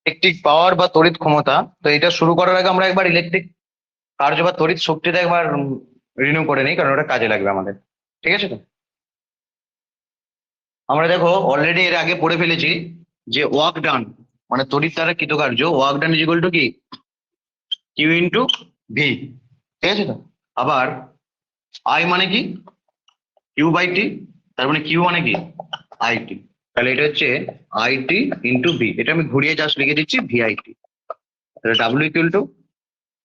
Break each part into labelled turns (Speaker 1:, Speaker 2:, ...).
Speaker 1: Electric power বা তড়িৎ ক্ষমতা। তো এটা শুরু করার আগে আমরা একবার ইলেকট্রিক কার্য বা তড়িৎ শক্তিটা একবার রিনিউ করে নিই, কারণ ওটা কাজে লাগবে আমাদের। ঠিক আছে তো? আমরা দেখো অলরেডি এর আগে পড়ে ফেলেছি যে ওয়ার্ক ডান মানে তড়িৎ দ্বারা কৃতকার্য, work done is equal to কি, কিউ ইন্টু ভি। ঠিক আছে তো? আবার আই মানে কি, কিউ বাই টি, তার মানে কিউ মানে কি, আই টি। তাহলে এটা হচ্ছে আই টি ইন্টু ভি, এটা আমি ঘুরিয়ে জাস্ট লিখে দিচ্ছি ভিআইটি। তাহলে ডাব্লিউ ইকুয়াল টু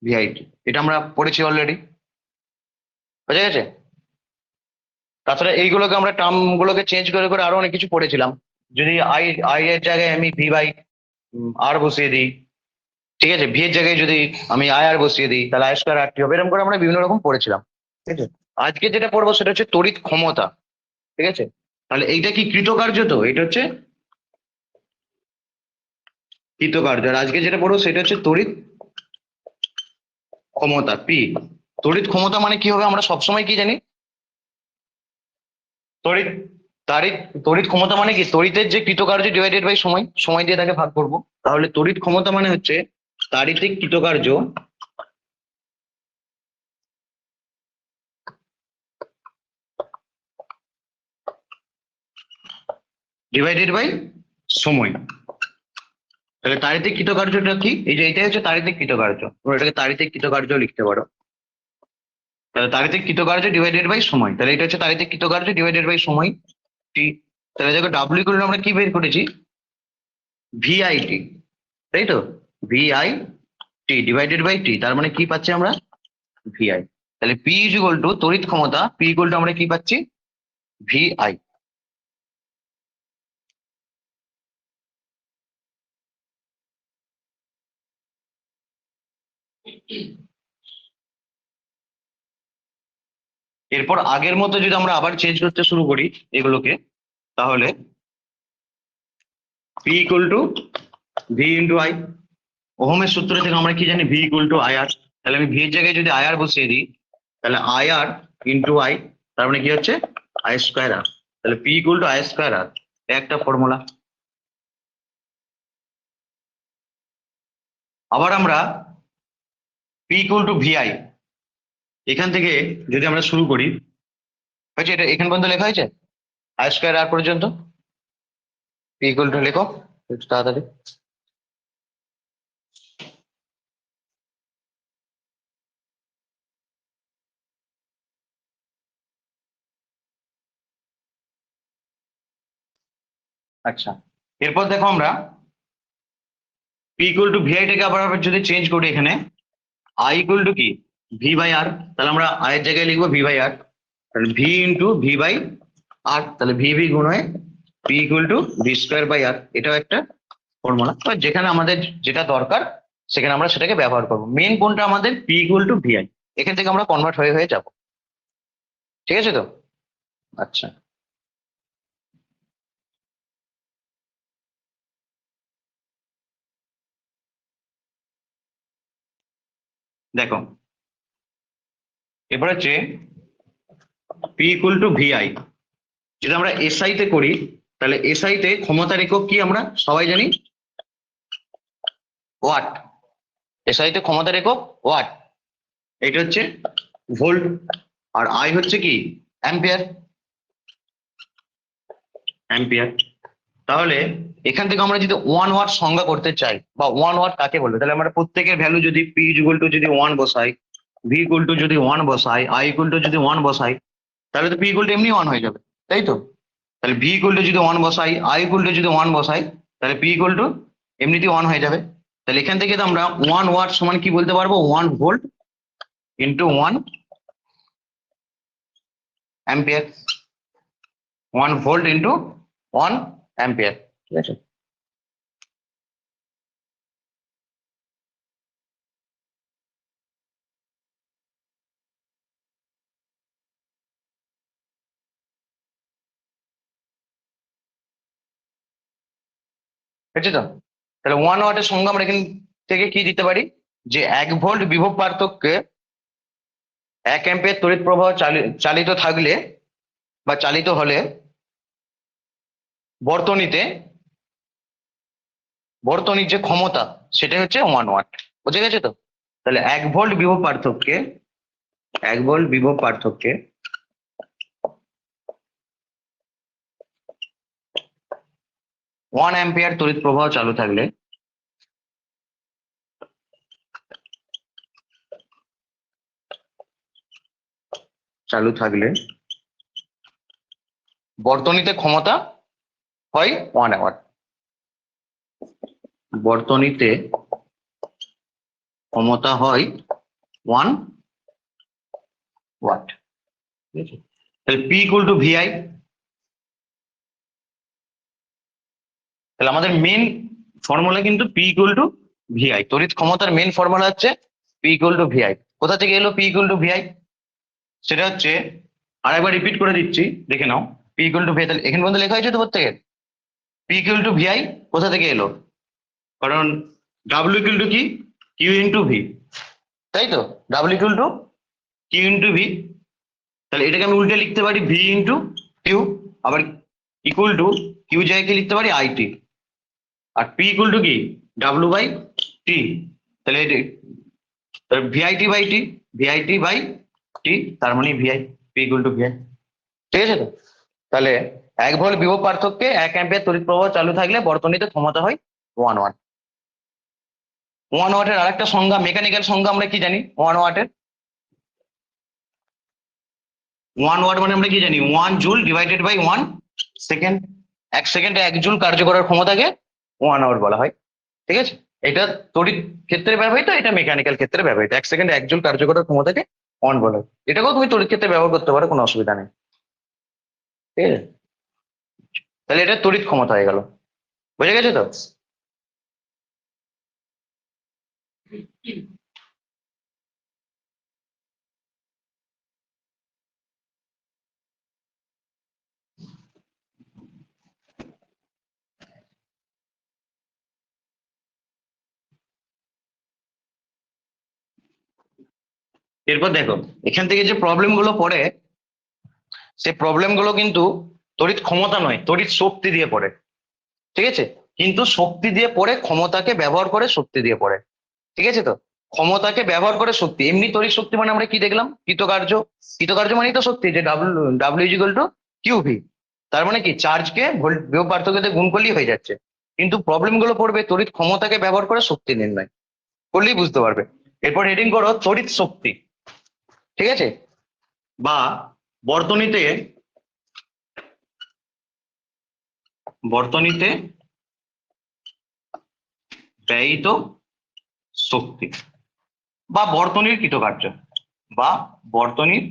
Speaker 1: ভিআইটি, এটা আমরা পড়েছি অলরেডি। বুঝা গেছে? তাছাড়া এইগুলোকে আমরা টার্ম গুলোকে চেঞ্জ করে করে আরো অনেক কিছু পড়েছিলাম। যদি আই আই এর জায়গায় আমি ভি বাই আর বসিয়ে দিই, ঠিক আছে, ভি এর জায়গায় যদি আমি আই আর বসিয়ে দিই, তাহলে আই স্কোয়ার আর টি হবে। এরকম করে আমরা বিভিন্ন রকম পড়েছিলাম। ঠিক আছে? আজকে যেটা পড়বো সেটা হচ্ছে তড়িৎ ক্ষমতা। ঠিক আছে? তাহলে এইটা কি কৃতকার্য? তো এটা হচ্ছে কৃতকার্য। আর আজকে যেটা পড়বো সেটা হচ্ছে তড়িৎ ক্ষমতা, পি। তড়িৎ ক্ষমতা মানে কি হবে, আমরা সবসময় কি জানি, তড়িৎ তাড়িৎ তড়িৎ ক্ষমতা মানে কি, তড়িতের যে কৃতকার্য ডিভাইডেড বাই সময়, সময় দিয়ে তাকে ভাগ করব। তাহলে তড়িৎ ক্ষমতা মানে হচ্ছে তাড়িতিক কৃতকার্য ডিভাইডেড বাই সময়। তাহলে তাড়িতিক কৃতকার্যটা কি, এই যে এটাই হচ্ছে তাড়িতিক কৃতকার্য, তোমরা এটাকে তাড়িতিক কৃতকার্য লিখতে পারো। তাহলে তাড়িতিক কৃতকার্য ডিভাইডেড বাই সময়, তাহলে এটা হচ্ছে তাড়িতিক কৃতকার্য ডিভাইডেড বাই সময় টি। তাহলে দেখো ডাব্লিউ করে আমরা কি বের করেছি, ভিআইটি, তাই তো, Vi T divided by T, তার মানে কি পাচ্ছি আমরা, ভিআই। তাহলে পি ইজ ইকুয়াল টু তড়িৎ ক্ষমতা, পি ইকুয়াল টু আমরা কি পাচ্ছি, ভিআই। এরপর আগের মতো যদি আমরা আবার চেঞ্জ করতে শুরু করি এগুলোকে, তাহলে P equal to V into I. ওহমের সূত্র থেকে আমরা কি জানি, ভি ইকুয়াল টু আই আর। তাহলে আমি ভি এর জায়গায় যদি আই আর বসিয়ে দিই, তাহলে আই আর ইন্টু আই, তার মানে কি হচ্ছে আই স্কোয়ার আর। তাহলে P equal to I square R, একটা ফর্মুলা। আবার আমরা পি ইকুয়াল টু ভিআই, এখান থেকে যদি আমরা শুরু করি, হয়েছে এটা এখান পর্যন্ত লেখা হয়েছে আই স্কোয়ার আর পর্যন্ত। পি ইকুয়াল টু লেখো একটু তাড়াতাড়ি। আচ্ছা, এরপর দেখো আমরা পি ইকুয়াল টু ভিআইটাকে আবার আবার যদি চেঞ্জ করি, এখানে আই ইকুয়াল টু কি, ভি বাই আর। তাহলে আমরা আই এর জায়গায় লিখবো ভি বাই আর, তাহলে V into V by R, তাহলে ভি ভি গুণ হয়ে P equal to V square by R. এটাও একটা ফর্মুলা। যেখানে আমাদের যেটা দরকার সেখানে আমরা সেটাকে ব্যবহার করবো। মেন কোনটা আমাদের, পি ইকুয়াল টু ভিআই, এখান থেকে আমরা কনভার্ট হয়ে হয়ে যাব। ঠিক আছে তো? আচ্ছা, দেখো এবার হচ্ছে পি ইকুয়াল টু ভিআই, যদি আমরা এসআই তে করি, তাহলে এসআই তে ক্ষমতার একক কি আমরা সবাই জানি, ওয়াট। এসআই তে ক্ষমতার একক ওয়াট, এটা হচ্ছে ভোল্ট। আর আই হচ্ছে কি, অ্যাম্পিয়ার, অ্যাম্পিয়ার। তাহলে এখান থেকে আমরা যদি 1 ওয়াট সংজ্ঞা করতে চাই, বা 1 ওয়াট কাকে বলবে, তাহলে আমরা প্রত্যেকের ভ্যালু যদি পি ইকুয়াল টু যদি 1 বসাই, ভি ইকুয়াল টু যদি 1 বসাই, আই ইকুয়াল টু যদি 1 বসাই, তাহলে তো পি ইকুয়াল টু এমনি 1 হয়ে যাবে, তাই তো? তাহলে ভি ইকুয়াল টু যদি 1 বসাই, আই ইকুয়াল টু যদি 1 বসাই, তাহলে পি ইকুয়াল টু এমনিতেই 1 হয়ে যাবে। তাহলে এখান থেকে তো আমরা 1 ওয়াট সমান কি বলতে পারবো, 1 volt into 1 ampere. 1 volt into 1 ampere. ঠিক আছে? বুঝছি তো? তাহলে 1 ওয়াটের সংজ্ঞা আমরা এখান থেকে কি দিতে পারি, যে 1 ভোল্ট বিভব পার্থক্যে 1 অ্যাম্পিয়ার তড়িৎ প্রবাহ চালিত থাকলে বা চালিত হলে বর্তনীতে বর্তনীর যে ক্ষমতা সেটা হচ্ছে 1 ওয়াট। বুঝে গেছে তো? তাহলে 1 ভোল্ট বিভব পার্থক্যে 1 ভোল্ট বিভব পার্থক্যে 1 অ্যাম্পিয়ার তড়িৎ প্রবাহ চালু থাকলে বর্তনীতে ক্ষমতা হয় 1 ওয়াট। বর্তনীতে ক্ষমতা হয় 1 ওয়াট। ঠিক আছে? তাহলে P ইকুয়াল টু VI। তাহলে আমাদের মেন ফর্মুলা কিন্তু P ইকুয়াল টু VI। তড়িৎ ক্ষমতার মেন ফর্মুলা হচ্ছে P ইকুয়াল টু VI। কোথা থেকে এলো P ইকুয়াল টু VI? সেটা হচ্ছে, আরেকবার রিপিট করে দিচ্ছি, দেখে নাও। P ইকুয়াল টু VI, তাহলে এখানে পর্যন্ত লেখা হয়েছে তো প্রত্যেকের? P ইকুয়াল টু VI কোথা থেকে এলো? কারণ W ইকুয়াল টু কি? Q ইন্টু V, তাই তো? W equal to Q into V। তাহলে এটাকে আমি উল্টে লিখতে পারি V ইন্টু Q, আবার ইকুয়াল টু Q জায়গায় লিখতে পারি IT, আর P ইকুয়াল টু কি? W by T। তাহলে VIT by T, VIT by T, তার মানে VI, P equal to VI। ঠিক আছে তো? তাহলে 1 ভোল্ট বিভব পার্থক্যে 1 অ্যাম্পিয়ার তড়িৎ প্রবাহ চালু থাকলে বর্তনীতে ক্ষমতা হয় 1 ওয়াট। 1 ওয়াটের আরেকটা সংজ্ঞা, মেকানিক্যাল সংজ্ঞা আমরা কি জানি 1 ওয়াটের? 1 ওয়াট মানে আমরা কি জানি? 1 জুল ডিভাইডেড বাই 1 সেকেন্ড। 1 সেকেন্ডে 1 জুল কার্য করার ক্ষমতাকে 1 আওয়ার বলা হয়। ঠিক আছে? এটা তড়িৎ ক্ষেত্রে ব্যবহৃত, এটা মেকানিক্যাল ক্ষেত্রে ব্যবহৃত। 1 সেকেন্ডে 1 জুল কার্য করার ক্ষমতাকে 1 বলা হয়। এটাকেও তুমি তড়িৎ ক্ষেত্রে ব্যবহার করতে পারো, কোনো অসুবিধা নেই। ঠিক আছে? তাহলে এটা তড়িৎ ক্ষমতা হয়ে গেল। বুঝে গেছে তো? এরপর দেখো, এখান থেকে যে প্রবলেম গুলো পড়ে, সেই প্রবলেম গুলো কিন্তু তড়িৎ ক্ষমতা নয়, তড়িৎ শক্তি দিয়ে পড়ে। ঠিক আছে? কিন্তু শক্তি দিয়ে পড়ে, ক্ষমতাকে ব্যবহার করে শক্তি দিয়ে পড়ে। ঠিক আছে তো? ক্ষমতাকে ব্যবহার করে শক্তি। এমনি তড়িৎ শক্তি মানে আমরা কি দেখলাম? কৃতকার্য। কৃতকার্য মানেই তো শক্তি, যে ডাব্লিউ ইকুয়াল টু কিউভি। তার মানে কি, চার্জকে ভোল্ট বিভব পার্থক্যতে গুণ করলেই হয়ে যাচ্ছে। কিন্তু প্রবলেম গুলো পড়বে তড়িৎ ক্ষমতাকে ব্যবহার করে শক্তি নির্ণয়, করলেই বুঝতে পারবে। এরপর হেডিং করো তড়িৎ শক্তি। ঠিক আছে? বা বর্তনীতে বর্তনীতে ব্যয়িত শক্তি বা বর্তনীর কৃতকার্য, বা বর্তনীর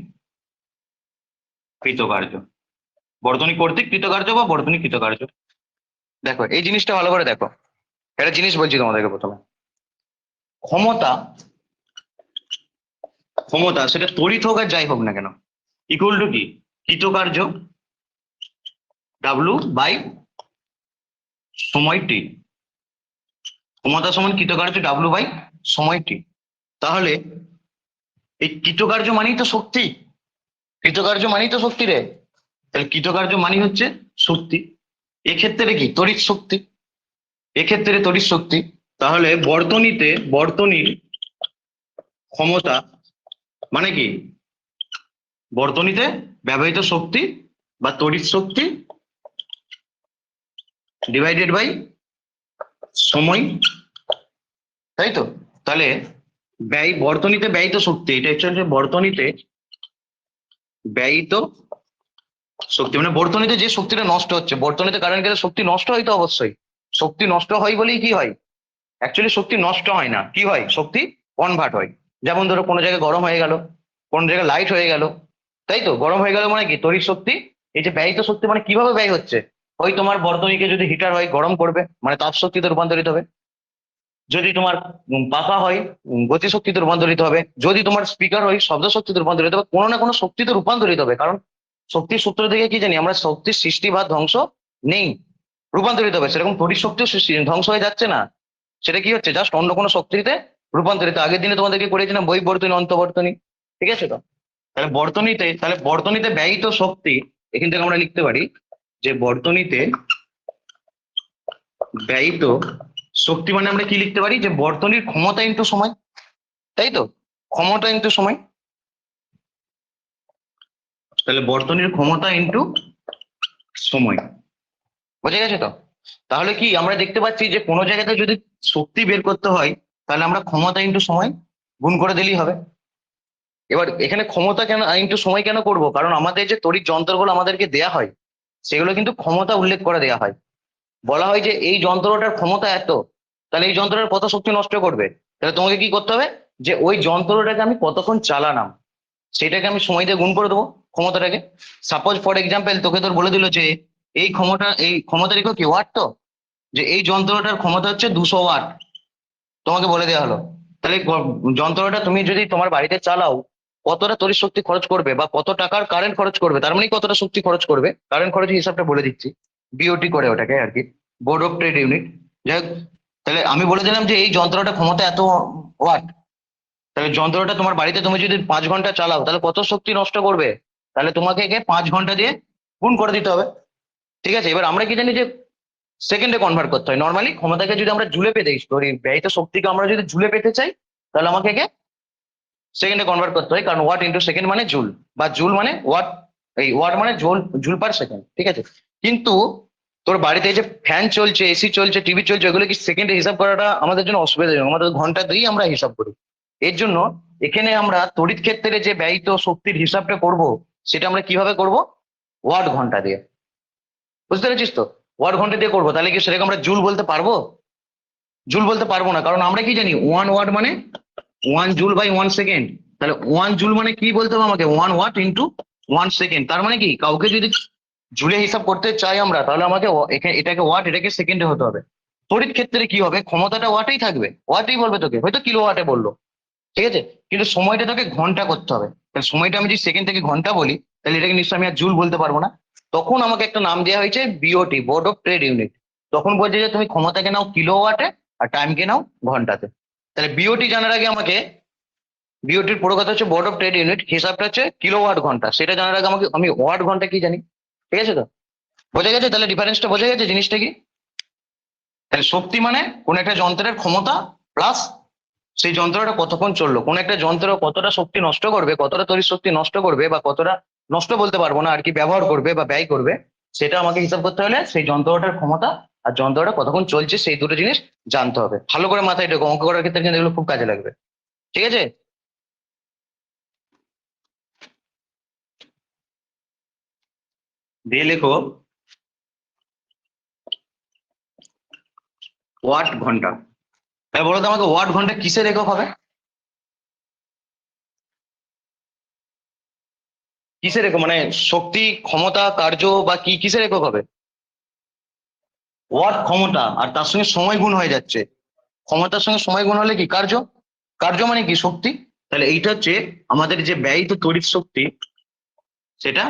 Speaker 1: কৃতকার্য, বর্তনী কর্তৃক কৃতকার্য বা বর্তনী কৃতকার্য। দেখো এই জিনিসটা ভালো করে দেখো, একটা জিনিস বলছি তোমাদেরকে প্রথমে। ক্ষমতা ক্ষমতা সেটা তড়িৎ হোক আর যাই হোক না কেন, ইকুয়াল টু কি? কৃতকার্য ডাব্লু বাই সময় টি। ক্ষমতা সমান কৃতকার্য ডাব্লু বাই সময় টি। তাহলে এই কৃতকার্য মানেই তো শক্তি, কৃতকার্য মানেই তো শক্তি রে। তাহলে কৃতকার্য মানেই হচ্ছে শক্তি। এক্ষেত্রে কি? তড়িৎ শক্তি। এক্ষেত্রে তড়িৎ শক্তি। তাহলে বর্তনীর ক্ষমতা মানে কি? বর্তনীতে ব্যবহৃত শক্তি বা তড়িৎ শক্তি ডিভাইডেড বাই সময়, তাই তো? তাহলে বর্তনীতে ব্যয়িত শক্তি, এটা হচ্ছে বর্তনীতে ব্যয়িত শক্তি। মানে বর্তনীতে যে শক্তিটা নষ্ট হচ্ছে, বর্তনীতে কারেন্ট গেলে শক্তি নষ্ট হয় তো অবশ্যই। শক্তি নষ্ট হয় বলেই কি হয়? অ্যাকচুয়ালি শক্তি নষ্ট হয় না, কি হয়? শক্তি কনভার্ট হয়। যেমন ধরো কোনো জায়গায় গরম হয়ে গেল, কোনো জায়গায় লাইট হয়ে গেল, তাই তো? গরম হয়ে গেল মানে কি? তড়িৎ শক্তি। এই যে ব্যয়িত শক্তি মানে কিভাবে ব্যয় হচ্ছে? ওই তোমার বর্তনীকে যদি হিটার হয়, গরম করবে, মানে তাপ শক্তিতে রূপান্তরিত হবে। যদি তোমার পাখা হয়, গতি শক্তিতে রূপান্তরিত হবে। যদি তোমার স্পিকার হয়, শব্দ শক্তিতে রূপান্তরিত হবে। কোনো না কোনো শক্তিতে রূপান্তরিত হবে, কারণ শক্তির সূত্র থেকে কি জানি আমরা? শক্তির সৃষ্টি বা ধ্বংস নেই, রূপান্তরিত হবে। সেরকম তড়িৎ শক্তিও ধ্বংস হয়ে যাচ্ছে না, সেটা কি হচ্ছে? জাস্ট অন্য কোনো শক্তিতে রূপান্তরিত। আগের দিনে তোমাদেরকে করেছিলাম বৈবর্তনী অন্তবর্তনী। ঠিক আছে তো? তাহলে বর্তনীতে ব্যয়িত শক্তি, এখান থেকে আমরা লিখতে পারি যে বর্তনীতে ব্যয়িত শক্তি মানে আমরা কি লিখতে পারি, যে বর্তনীর ক্ষমতা ইন্টু সময়, তাই তো, ক্ষমতা ইন্টু সময়। তাহলে বর্তনীর ক্ষমতা ইন্টু সময়, বোঝা গেছে তো। তাহলে কি আমরা দেখতে পাচ্ছি যে কোনো জায়গাতে যদি শক্তি বের করতে হয়, তাহলে আমরা ক্ষমতা ইন্টু সময় গুণ করে দিলেই হবে। এবার এখানে ক্ষমতা কেন ইন্টু সময় কেন করব, কারণ আমাদের যে তড়িৎ যন্ত্রগুলো আমাদেরকে দেয়া হয়, সেগুলো কিন্তু ক্ষমতা উল্লেখ করে দেয়া হয়। বলা হয় যে এই যন্ত্রটার ক্ষমতা এত, তাহলে এই যন্ত্রটার কত শক্তি নষ্ট করবে। তাহলে তোমাকে কি করতে হবে, যে ওই যন্ত্রটাকে আমি কতক্ষণ চালালাম সেটাকে আমি সময় দিয়ে গুণ করে দেবো ক্ষমতাটাকে। সাপোজ ফর এক্সাম্পল তোকে তোর বলে দিল যে এই ক্ষমতার একক কি, ওয়াট, তো যে এই যন্ত্রটার ক্ষমতা হচ্ছে 200 ওয়াট, তোমাকে বলে দেওয়া হলো। তাহলে যন্ত্রটা তুমি যদি তোমার বাড়িতে চালাও, কতটা তড়িৎ শক্তি খরচ করবে বা কত টাকার কারেন্ট খরচ করবে, তার মানে কতটা শক্তি খরচ করবে, কারেন্ট খরচের হিসাবটা বলে দিচ্ছি। বিওটি করে ওটাকে আর কি, বোর্ড অফ ট্রেড ইউনিট। যাই হোক, তাহলে আমি বলে দিলাম যে এই যন্ত্রটা ক্ষমতা এত ওয়াট। তাহলে যন্ত্রটা তোমার বাড়িতে তুমি যদি 5 ঘন্টা চালাও, তাহলে কত শক্তি নষ্ট করবে, তাহলে তোমাকে একে 5 ঘন্টা দিয়ে গুণ করে দিতে হবে। ঠিক আছে, এবার আমরা কি জানি যে সেকেন্ডে কনভার্ট করতে হয়। নর্মালি ক্ষমতাকে যদি আমরা জুলে পেতে ধরি, ব্যয়িত শক্তিকে আমরা যদি জুলে পেতে চাই, তাহলে আমাকে একে সেকেন্ডে কনভার্ট করতে হয়, কারণ ওয়াট ইন্টু সেকেন্ড মানে জুল, বা জুল মানে ওয়াট, এই ওয়াট মানে জুল, জুল পার সেকেন্ড। ঠিক আছে, কিন্তু তোর বাড়িতে এই যে ফ্যান চলছে, এসি চলছে, টিভি চলছে, ওগুলো কি সেকেন্ডে হিসাব করাটা আমাদের জন্য অসুবিধাজনক, আমাদের ঘন্টা দিয়েই আমরা হিসাব করি। এর জন্য এখানে আমরা তড়িৎ ক্ষেত্রে যে ব্যয়িত শক্তির হিসাবটা করব, সেটা আমরা কিভাবে করব, ওয়াট ঘন্টা দিয়ে। বুঝতে পেরেছিস তো, ওয়াট ঘন্টা দিয়ে করবো। তাহলে কি সেটাকে আমরা জুল বলতে পারবো, জুল বলতে পারবো না, কারণ আমরা কি জানি 1 ওয়াট মানে 1 জুল/1 সেকেন্ড। তাহলে 1 জুল মানে কি বলতে হবে আমাকে, 1 ওয়াট ইন্টু 1 সেকেন্ড। তার মানে কি, কাউকে যদি জুলে হিসাব করতে চাই আমরা, তাহলে আমাকে এটাকে ওয়াট, এটাকে সেকেন্ডে হতে হবে। তড়িৎ ক্ষেত্রে কি হবে, ক্ষমতাটা ওয়াটেই থাকবে, ওয়াটেই বলবে তোকে, হয়তো কিলো ওয়াটে বললো, ঠিক আছে, কিন্তু সময়টা তোকে ঘন্টা করতে হবে। তাহলে সময়টা আমি যদি সেকেন্ড থেকে ঘন্টা বলি, তাহলে এটাকে নিশ্চয়ই আমি আর জুল বলতে পারবো না। তখন আমাকে একটা নাম দেওয়া হয়েছে BOT, board of trade unit. তখন বলছে যে তুমি ক্ষমতাকে নাও কিলো ওয়াটে আর টাইমকে নাও ঘন্টাতে। তাহলে বিওটি জানার আগে আমাকে, বিওটির পুরো কথা হচ্ছে বোর্ড অফ ট্রেড ইউনিট, হিসাবটা হচ্ছে কিলো ওয়াট ঘন্টা, সেটা জানার আগে আমাকে আমি ওয়াট ঘন্টা কি জানি। ঠিক আছে তো, বোঝা গেছে, তাহলে ডিফারেন্সটা বোঝা গেছে জিনিসটা কি। তাহলে শক্তি মানে কোন একটা যন্ত্রের ক্ষমতা প্লাস সেই যন্ত্রটা কতক্ষণ চললো, কোন একটা যন্ত্র কতটা শক্তি নষ্ট করবে, কতটা তড়িৎ শক্তি নষ্ট করবে, বা কতটা নষ্ট বলতে পারবো না আর কি, ব্যবহার করবে বা ব্যয় করবে, সেটা আমাকে হিসাব করতে হলে সেই যন্ত্রটার ক্ষমতা আর যন্ত্রটা কতক্ষণ চলছে সেই দুটো জিনিস জানতে হবে। ভালো করে মাথায় রেখো, অঙ্ক করার ক্ষেত্রে কিন্তু এগুলো খুব কাজে লাগবে। ঠিক আছে, দিয়ে লেখো ওয়াট ঘন্টা। তাই বলো তো আমাকে, ওয়াট ঘন্টা কিসের একক হবে, কিসের একক, মানে শক্তি, ক্ষমতা, কার্য বা কি কিসের একক হবে। ওয়াট ক্ষমতা, আর তার সঙ্গে সময় গুণ হয়ে যাচ্ছে, ক্ষমতার সঙ্গে সময় গুণ হলে কি কার্য, কার্য মানে কি শক্তি। তাহলে এইটা হচ্ছে আমাদের যে ব্যয়িত তড়িৎ শক্তি, সেটা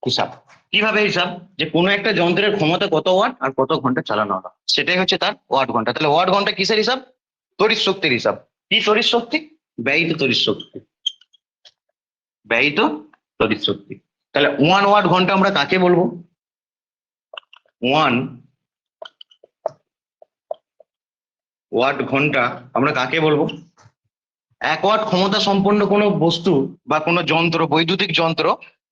Speaker 1: হিসাব। কিভাবে হিসাব, যে কোনো একটা যন্ত্রের ক্ষমতা কত ওয়াট আর কত ঘন্টা চালানো হলো, সেটাই হচ্ছে তার ওয়াট ঘন্টা। তাহলে ওয়াট ঘন্টা কিসের হিসাব, তড়িৎ শক্তির হিসাব। কি তড়িৎ শক্তি, ব্যয়িত তড়িৎ শক্তি, ব্যয়িত তড়িৎ শক্তি। তাহলে 1 ওয়াট ঘন্টা আমরা কাকে বলবো, 1 ওয়াট ঘন্টা আমরা কাকে বলবো, 1 ওয়াট ক্ষমতা সম্পন্ন কোনো বস্তু বা কোনো যন্ত্র, বৈদ্যুতিক যন্ত্র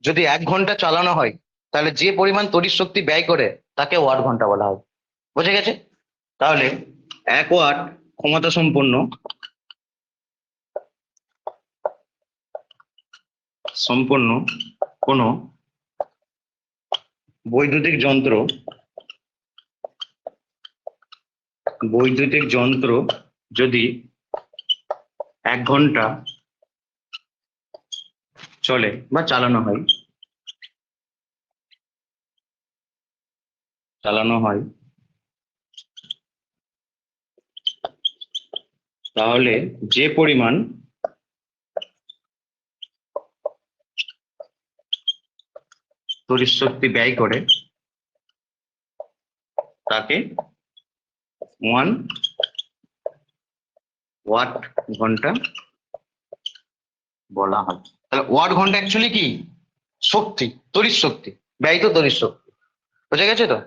Speaker 1: যদি 1 ঘন্টা চালানো হয়, তাহলে যে পরিমাণ তড়িৎ শক্তি ব্যয় করে তাকে ওয়াট ঘন্টা বলা হয়। বুঝে গেছে, তাহলে 1 ওয়াট ক্ষমতা সম্পন্ন সম্পন্ন কোনো বৈদ্যুতিক যন্ত্র, বৈদ্যুতিক যন্ত্র যদি 1 ঘন্টা চলে বা চালানো হয় তাহলে যে পরিমাণ তড়িৎ শক্তি ব্যয় করে তাকে 1 ওয়াট ঘন্টা বলা হয়। তাহলে ওয়াট ঘন্টা অ্যাকচুয়ালি কি, শক্তি, তড়িৎ শক্তি, ব্যয়িত তড়িৎ শক্তি। বুঝে গেছে তো।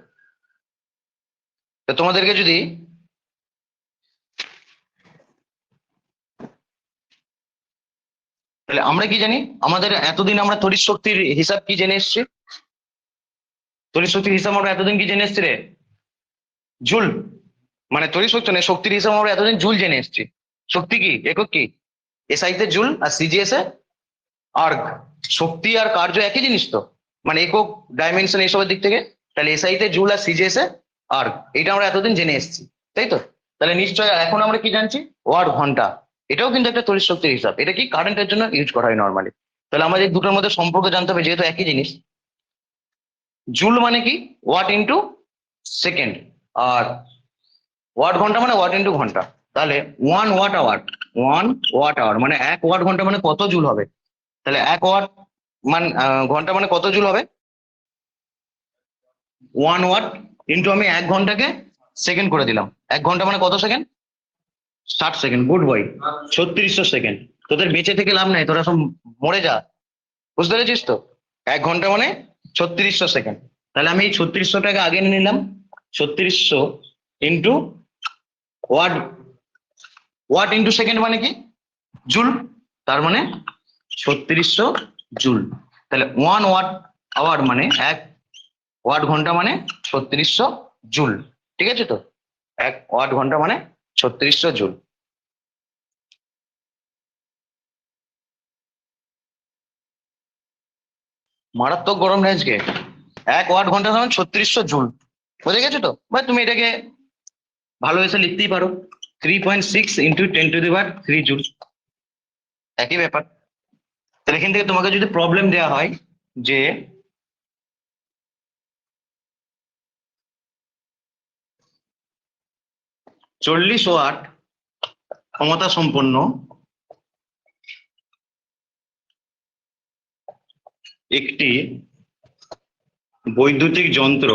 Speaker 1: তো তোমাদেরকে যদি তাহলে আমরা কি জানি, আমাদের এতদিন আমরা তড়িৎ শক্তির হিসাব কি জেনে এসছি? তড়িৎ শক্তির হিসাব আমরা এতদিন কি জেনে এসছি রে? জুল। মানে তড়িৎ শক্তি নয়, শক্তির হিসাব আমরা এতদিন জুল জেনে এসছি। শক্তি কি একক কি? এসআই তে জুল আর সিজিএস এ আর্গ। শক্তি আর কার্য একই জিনিস তো, মানে একক ডাইমেনশন এইসবের দিক থেকে। তাহলে এসআই তে জুল আর সিজিএস এ আর্গ, এটা আমরা এতদিন জেনে এসেছি, তাই তো? তাহলে নিশ্চয়ই এখন আমরা কি জানছি? ওয়াট ঘন্টা। এটাও কিন্তু একটা তড়িৎ শক্তির হিসাব, এটা কি কারেন্টের জন্য ইউজ করা হয় নর্মালি। তাহলে আমাদের দুটোর মধ্যে সম্পর্ক জানতে হবে, যেহেতু একই জিনিস। জুল মানে কি? ওয়াট ইন্টু সেকেন্ড, আর ওয়াট ঘন্টা মানে ওয়াট ইন্টু ঘন্টা। তাহলে 1 ওয়াট আওয়ার মানে 1 ওয়াট ঘন্টা মানে কত জুল হবে? তাহলে 1 ওয়াট মান ঘন্টা মানে কত জুল হবে? 1 ওয়াট ইন্টু আমি 1 ঘন্টাকে সেকেন্ড করে দিলাম। 1 ঘন্টা মানে কত second? 60 second. Good boy. 3600 second. তোদের বেঁচে থেকে লাভ নাই, তোরা সব মরে যা। বুঝতে পেরেছিস তো? 1 ঘন্টা মানে 3600 সেকেন্ড। তাহলে আমি এই 3600টাকে আগে নিয়ে নিলাম। 3600 into watt. Watt into second মানে কি? জুল। তার মানে 3600 জুল। তাহলে 1 ওয়াট আওয়ার মানে 1 ওয়াট ঘন্টা মানে 3600 জুল। ঠিক আছে তো? 1 ওয়াট ঘন্টা মানে 3600 জুল। মারাত্মক গরম নেই আজকে। 1 ওয়াট ঘন্টা মানে 3600 জুল। বুঝে গেছো তো? বা তুমি এটাকে ভালোবেসে লিখতেই পারো, 3.6 ইন্টু 10⁻³ জুল। একই ব্যাপার। তাহলে এখান থেকে তোমাকে যদি প্রবলেম দেওয়া হয় যে 40 ওয়াট ক্ষমতা সম্পন্ন একটি বৈদ্যুতিক যন্ত্র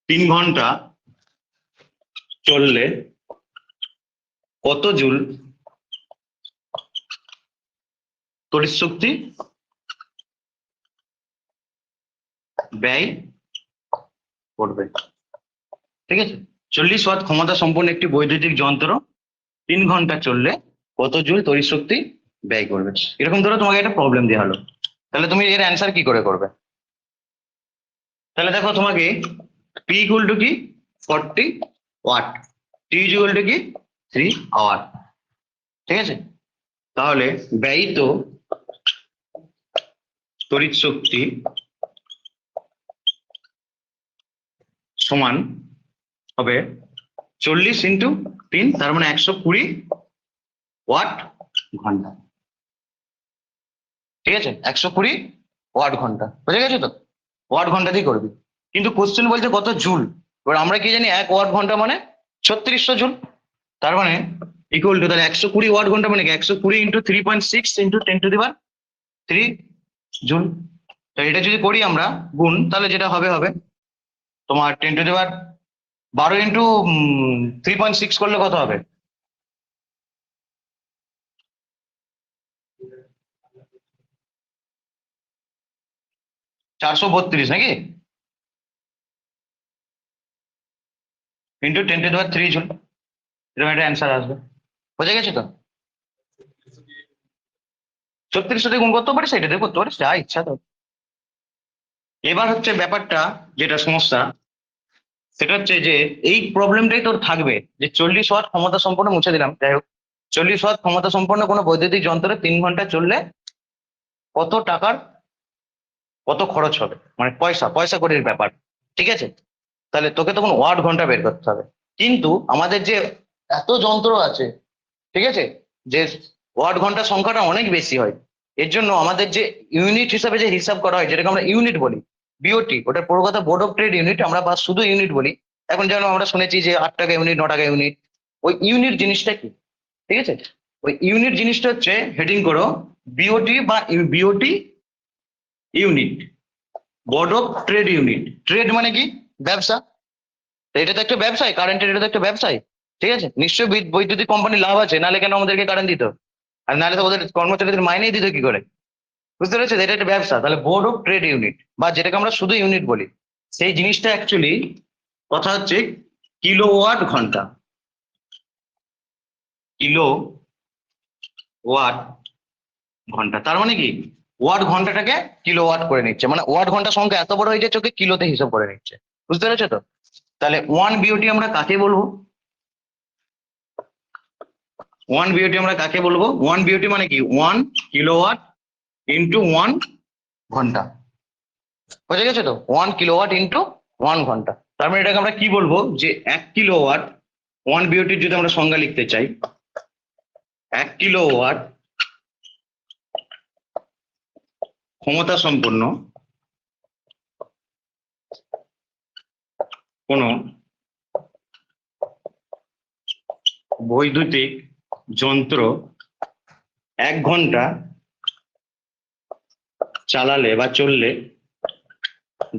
Speaker 1: 3 ঘন্টা চললে কত জুল তড়িৎ শক্তি ব্যয় করবে? ঠিক আছে? 40 ওয়াট ক্ষমতা সম্পন্ন একটি বৈদ্যুতিক যন্ত্র 3 ঘন্টা চললে কত জুল তড়িৎ শক্তি ব্যয় করবে? এরকম ধরো তোমাকে একটা প্রবলেম দেওয়া হলো, তাহলে তুমি এর অ্যান্সার কি করে করবে? তাহলে দেখো তোমাকে পি ইকুয়াল টু কি? 40 ওয়াট। টি ইকুয়াল টু কি? 3 আওয়ার। ঠিক আছে? তাহলে ব্যয়িত তড়িৎ শক্তি সমান হবে 40 × 3, তার মানে 120 ওয়াট ঘন্টা। ঠিক আছে? 120 ওয়াট ঘন্টা। বুঝে গেছো তো? ওয়াট ঘন্টা দিয়ে করবি, কিন্তু কোশ্চেন বলছে কত জুল। এবার আমরা কি জানি? 1 ওয়াট ঘন্টা মানে 3600 জুল। তার মানে ইকুয়াল টু, তাহলে 120 ওয়াট ঘন্টা মানে কি? 120 ইন্টু 3.6 ইন্টু 10⁻³ জুল। তো এটা যদি করি আমরা গুণ, তাহলে যেটা হবে হবে তোমার 10⁻12 ইন্টু 3.6 করলে কত হবে? 432 নাকি? Into 10⁻³ joule. এরকম একটা অ্যান্সার আসবে। বুঝে গেছো তো? 3600 দিয়ে গুণ করতে পারিস, এটা দিয়ে করতে পারিস, যা ইচ্ছা তো। এবার হচ্ছে ব্যাপারটা, যেটা সমস্যা সেটা হচ্ছে যে এই প্রবলেমটাই তোর থাকবে, যে 40 ওয়াট ক্ষমতা সম্পন্ন, মুছে দিলাম, যাই হোক, 40 ওয়াট ক্ষমতা সম্পন্ন কোনো বৈদ্যুতিক যন্ত্রে 3 ঘন্টা চললে কত টাকার কত খরচ হবে, মানে পয়সা পয়সা কড়ির ব্যাপার। ঠিক আছে? তাহলে তোকে তখন ওয়াট ঘন্টা বের করতে হবে। কিন্তু আমাদের যে এত যন্ত্র আছে, ঠিক আছে, যে ওয়াট ঘন্টা সংখ্যাটা অনেক বেশি হয়। এর জন্য আমাদের যে ইউনিট হিসাবে যে হিসাব করা হয়, যেটাকে আমরা ইউনিট বলি, বিওটি, ওটার পুরো কথা বোর্ড অফ ট্রেড ইউনিট, আমরা বা শুধু ইউনিট বলি। এখন যেন আমরা শুনেছি যে 8 টাকা ইউনিট, 9 টাকা ইউনিট। ওই ইউনিট জিনিসটা কি? ঠিক আছে? ওই ইউনিট জিনিসটা হচ্ছে, হেডিং করো বিওটি বা BOT unit, board of trade unit. Trade মানে কি? ব্যবসা। তো এটা তো একটা ব্যবসায়, কারেন্টের এটা তো একটা ব্যবসায়। ঠিক আছে? নিশ্চয়ই বৈদ্যুতিক কোম্পানি লাভ আছে, নাহলে কেন আমাদেরকে কারেন্ট দিত? আর নাহলে তো ওদের কর্মচারীদের মাইনেই দিত কি করে? বুঝতে পেরেছো? এটা একটা ব্যবসা। তাহলে বোর্ড অফ ট্রেড ইউনিট, বা যেটাকে আমরা শুধু ইউনিট বলি, সেই জিনিসটা অ্যাকচুয়ালি কথা হচ্ছে কিলোওয়াট ঘন্টা। কিলো ওয়াট ঘন্টা। তার মানে কি ওয়াট ঘন্টাটাকে কিলোওয়াট করে নিচ্ছে, মানে ওয়াট ঘন্টা সংখ্যা এত বড় হয়ে যাচ্ছে ওকে কিলোতে হিসাব করে নিচ্ছে। বুঝতে পেরেছো তো? তাহলে ওয়ান বিওটি আমরা কাকে বলবো? ওয়ান বিওটি আমরা কাকে বলবো? ওয়ান বিওটি মানে কি ওয়ান কিলোওয়াট ইন্টু ওয়ান ঘন্টা। বুঝে গেছে তো? ওয়ান কিলোওয়াট ইন্টু ওয়ান ঘন্টা। তার মানে এটাকে আমরা কি বলবো, যে 1 কিলোওয়াট, ওয়ান বিওটির যদি আমরা সংজ্ঞা লিখতে চাই, 1 কিলোওয়াট ক্ষমতা সম্পন্ন কোন বৈদ্যুতিক যন্ত্র 1 ঘন্টা চালালে বা চললে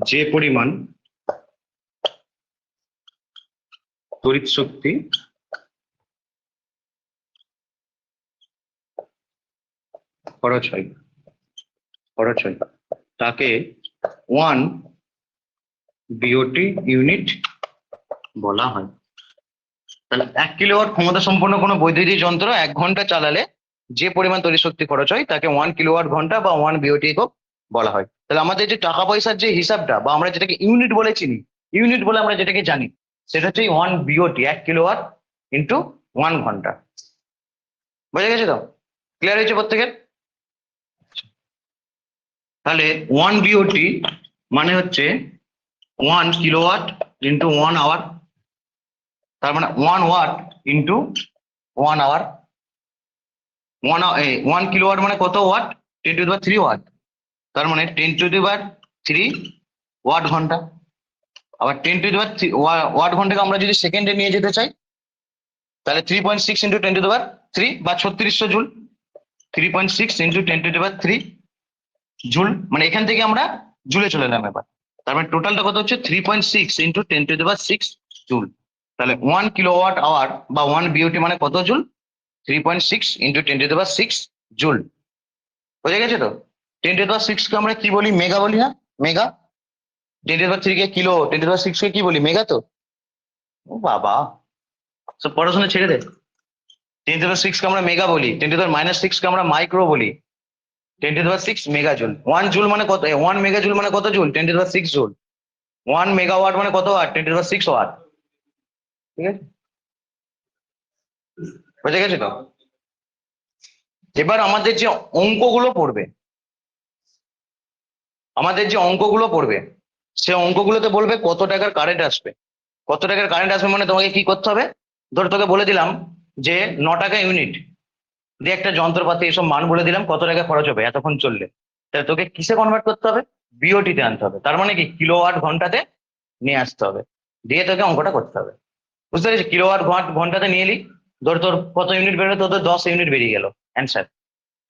Speaker 1: যে পরিমাণ তড়িৎ শক্তি খরচ হয় তাকে 1 বিওটি ইউনিট বলা হয়। তাহলে 1 কিলোওয়াট ক্ষমতা সম্পন্ন কোনো বৈদ্যুতিক যন্ত্র 1 ঘন্টা চালালে যে পরিমাণ তড়িৎ শক্তি খরচ হয় তাকে 1 কিলোওয়াট ঘন্টা বা 1 বিওটি একক বলা হয়। তাহলে আমাদের যে টাকা পয়সার যে হিসাবটা, বা আমরা যেটাকে ইউনিট বলে চিনি, ইউনিট বলে আমরা যেটাকে জানি, সেটা হচ্ছে 1 বিওটি, 1 কিলোওয়াট ইন্টু 1 ঘন্টা। বোঝা গেছে তো? ক্লিয়ার হয়েছে প্রত্যেকের? তাহলে 1 বিওটি মানে হচ্ছে 1 কিলোওয়াট ইন্টু 1 আওয়ার। তার মানে 1 ওয়াট ইন্টু 1 আওয়ার। 1 কিলোওয়াট মানে কত ওয়াট? 10⁻³ ওয়াট। তার মানে 10⁻³ ওয়াট ঘন্টা। আবার 10⁻³ ওয়াট ঘন্টাকে আমরা যদি সেকেন্ডে নিয়ে যেতে চাই, তাহলে 3.6 ইন্টু 10⁻³ বা 3600 জুল। 3.6 ইন্টু 10⁻³ জুল, মানে এখান থেকে আমরা জুলে চলে এলাম এবার। তার মানে টোটালটা কত হচ্ছে? 3.6 ইন্টু 10⁻6 জুল। তাহলে 1 কিলোওয়াট আওয়ার বা 1 বিওটি মানে কত জুল? 3.6 into 10⁻6 joule. বোঝা গেছে তো? 10⁻6 কে আমরা কি বলি? মেগা বলি না? মেগা। 10⁻³ কে কিলো, 10⁻6 কে কি বলি? মেগা তো? ও বাবা, সব পড়াশোনা ছেড়ে দে। 10⁻6 কে আমরা মেগা বলি, 10⁻⁻6 কে আমরা মাইক্রো বলি। 10⁻6 মেগা জুল। 1 জুল মানে কত? 1 মেগা জুল মানে কত জুল? 10⁻6 জুল। 1 মেগাওয়াট মানে কত ওয়াট? 10⁻6 ওয়াট। ঠিক আছে, বুঝে গেছে তো? এবার আমাদের যে অঙ্কগুলো পড়বে, সে অঙ্কগুলোতে বলবে কত টাকার কারেন্ট আসবে। কত টাকার কারেন্ট আসবে মানে তোমাকে কি করতে হবে? ধর তোকে বলে দিলাম যে 9 টাকা ইউনিট দিয়ে একটা যন্ত্রপাতি, এসব মান বলে দিলাম কত টাকা খরচ হবে এতক্ষণ চললে। তাহলে তোকে কিসে কনভার্ট করতে হবে? বিওটিতে আনতে হবে। তার মানে কি কিলোওয়াট ঘন্টাতে নিয়ে আসতে হবে, দিয়ে তোকে অঙ্কটা করতে হবে। বুঝতে পেরেছিস? কিলোওয়াট ঘন্টাতে নিয়ে এলি, ধর তোর কত ইউনিট বেরোলো? তোর 10 ইউনিট বেরিয়ে গেল অ্যান্সার।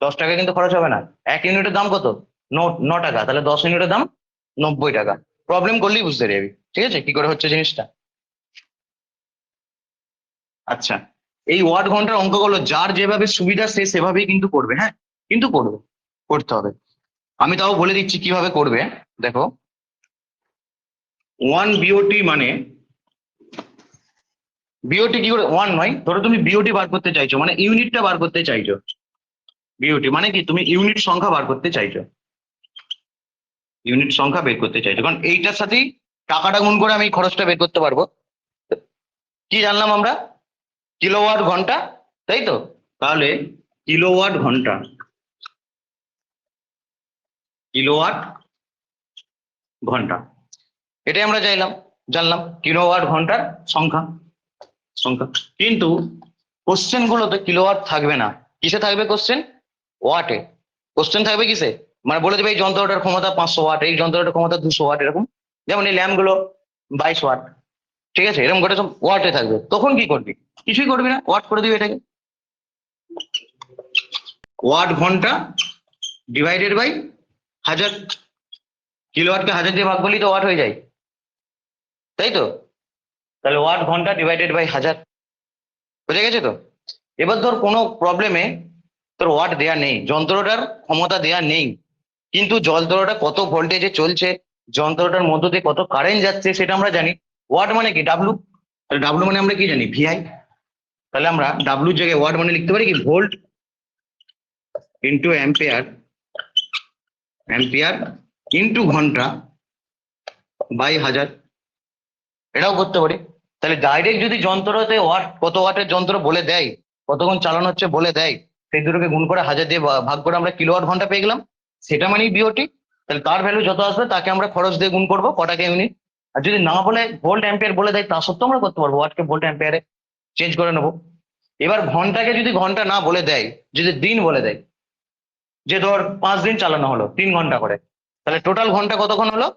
Speaker 1: 10 টাকা কিন্তু খরচ হবে না। 1 ইউনিটের দাম কত? 9 টাকা। তাহলে 10 ইউনিটের দাম 90 টাকা। প্রবলেম করলেই বুঝতে পারবি, ঠিক আছে, কি করে হচ্ছে জিনিসটা। আচ্ছা, এই ওয়াট ঘন্টার অঙ্কগুলো যার যেভাবে সুবিধা সে সেভাবেই কিন্তু করবে, হ্যাঁ, কিন্তু করবে, করতে হবে। আমি তাও বলে দিচ্ছি কিভাবে করবে। দেখো, 1 বিওটি মানে, বিওটি কি করে? ওয়ান নয়, ধরো তুমি বিওটি বার করতে চাইছো, মানে ইউনিটটা বার করতে চাইছো। বিওটি মানে কি? তুমি ইউনিট সংখ্যা বার করতে চাইছো, ইউনিট সংখ্যা বের করতে চাইছো, কারণ এইটার সাথেই টাকাটা গুণ করে আমি খরচটা বের করতে পারবো। কি জানলাম আমরা? কিলোওয়াট ঘন্টা, তাই তো? তাহলে কিলোওয়াট ঘন্টা, কিলোওয়াট ঘন্টা, এটাই আমরা জানলাম কিলোওয়াট ঘন্টার সংখ্যা। কিন্তু কোশ্চেন গুলোতে কিলোওয়াট থাকবে না। কিসে থাকবে কোশ্চেন? ওয়াটে। কোশ্চেন থাকবে কিসে? মানে বলে দেবে এই যন্ত্রটার ক্ষমতা 500 ওয়াট, এই যন্ত্রটার ক্ষমতা 200 ওয়াট, এরকম। যেমন এই ল্যাম্প গুলো 22 ওয়াট, ঠিক আছে, এরকম করে সব ওয়াটে থাকবে। তখন কি করবি? কিছুই করবি না, ওয়াট করে দিবি এটাকে। ওয়াট ঘন্টা ডিভাইডেড বাই 1000। কিলোওয়াটকে 1000 দিয়ে ভাগ করলেই তো ওয়াট হয়ে যায়, তাই তো? তাহলে ওয়াট ঘন্টা ডিভাইডেড বাই 1000। বুঝে গেছে তো? এবার ধর কোনো প্রবলেমে তোর ওয়াট দেয়া নেই, যন্ত্রটার ক্ষমতা দেয়া নেই, কিন্তু যন্ত্রটা কত ভোল্টেজে চলছে, যন্ত্রটার মধ্য দিয়ে কত কারেন্ট যাচ্ছে সেটা আমরা জানি। ওয়াট মানে কি? ডাব্লু। ডাব্লু মানে আমরা কি জানি? ভিআই। তাহলে আমরা ডাব্লুর জায়গায় ওয়াট মানে লিখতে পারি কি? ভোল্ট। ইন্টু অ্যাম্পিয়ার ইন্টু ঘন্টা বাই 1000, এটাও করতে পারি। তাহলে ডাইরেক্ট যদি যন্ত্রতে ওয়াট, কত ওয়াটের যন্ত্র বলে দেয়, কতক্ষণ চালানো হচ্ছে বলে দেয়, সেই দুটোকে গুণ করে 1000 দিয়ে ভাগ করে আমরা কিলোওয়াট ঘন্টা পেয়ে গেলাম, সেটা মানেই বিওটি। তাহলে তার ভ্যালু যত আসবে তাকে আমরা খরচ দিয়ে গুণ করবো কটাকে ইউনিট। আর যদি না বলে ভোল্ট অ্যাম্পিয়ার বলে দেয়, তা সত্ত্বেও আমরা করতে পারবো, ওয়াটকে ভোল্ট অ্যাম্পিয়ারে চেঞ্জ করে নেবো। এবার ঘন্টাকে যদি ঘন্টা না বলে দেয়, যদি দিন বলে দেয়, যে ধর 5 দিন চালানো হলো 3 ঘন্টা করে, তাহলে টোটাল ঘন্টা কতক্ষণ হলো?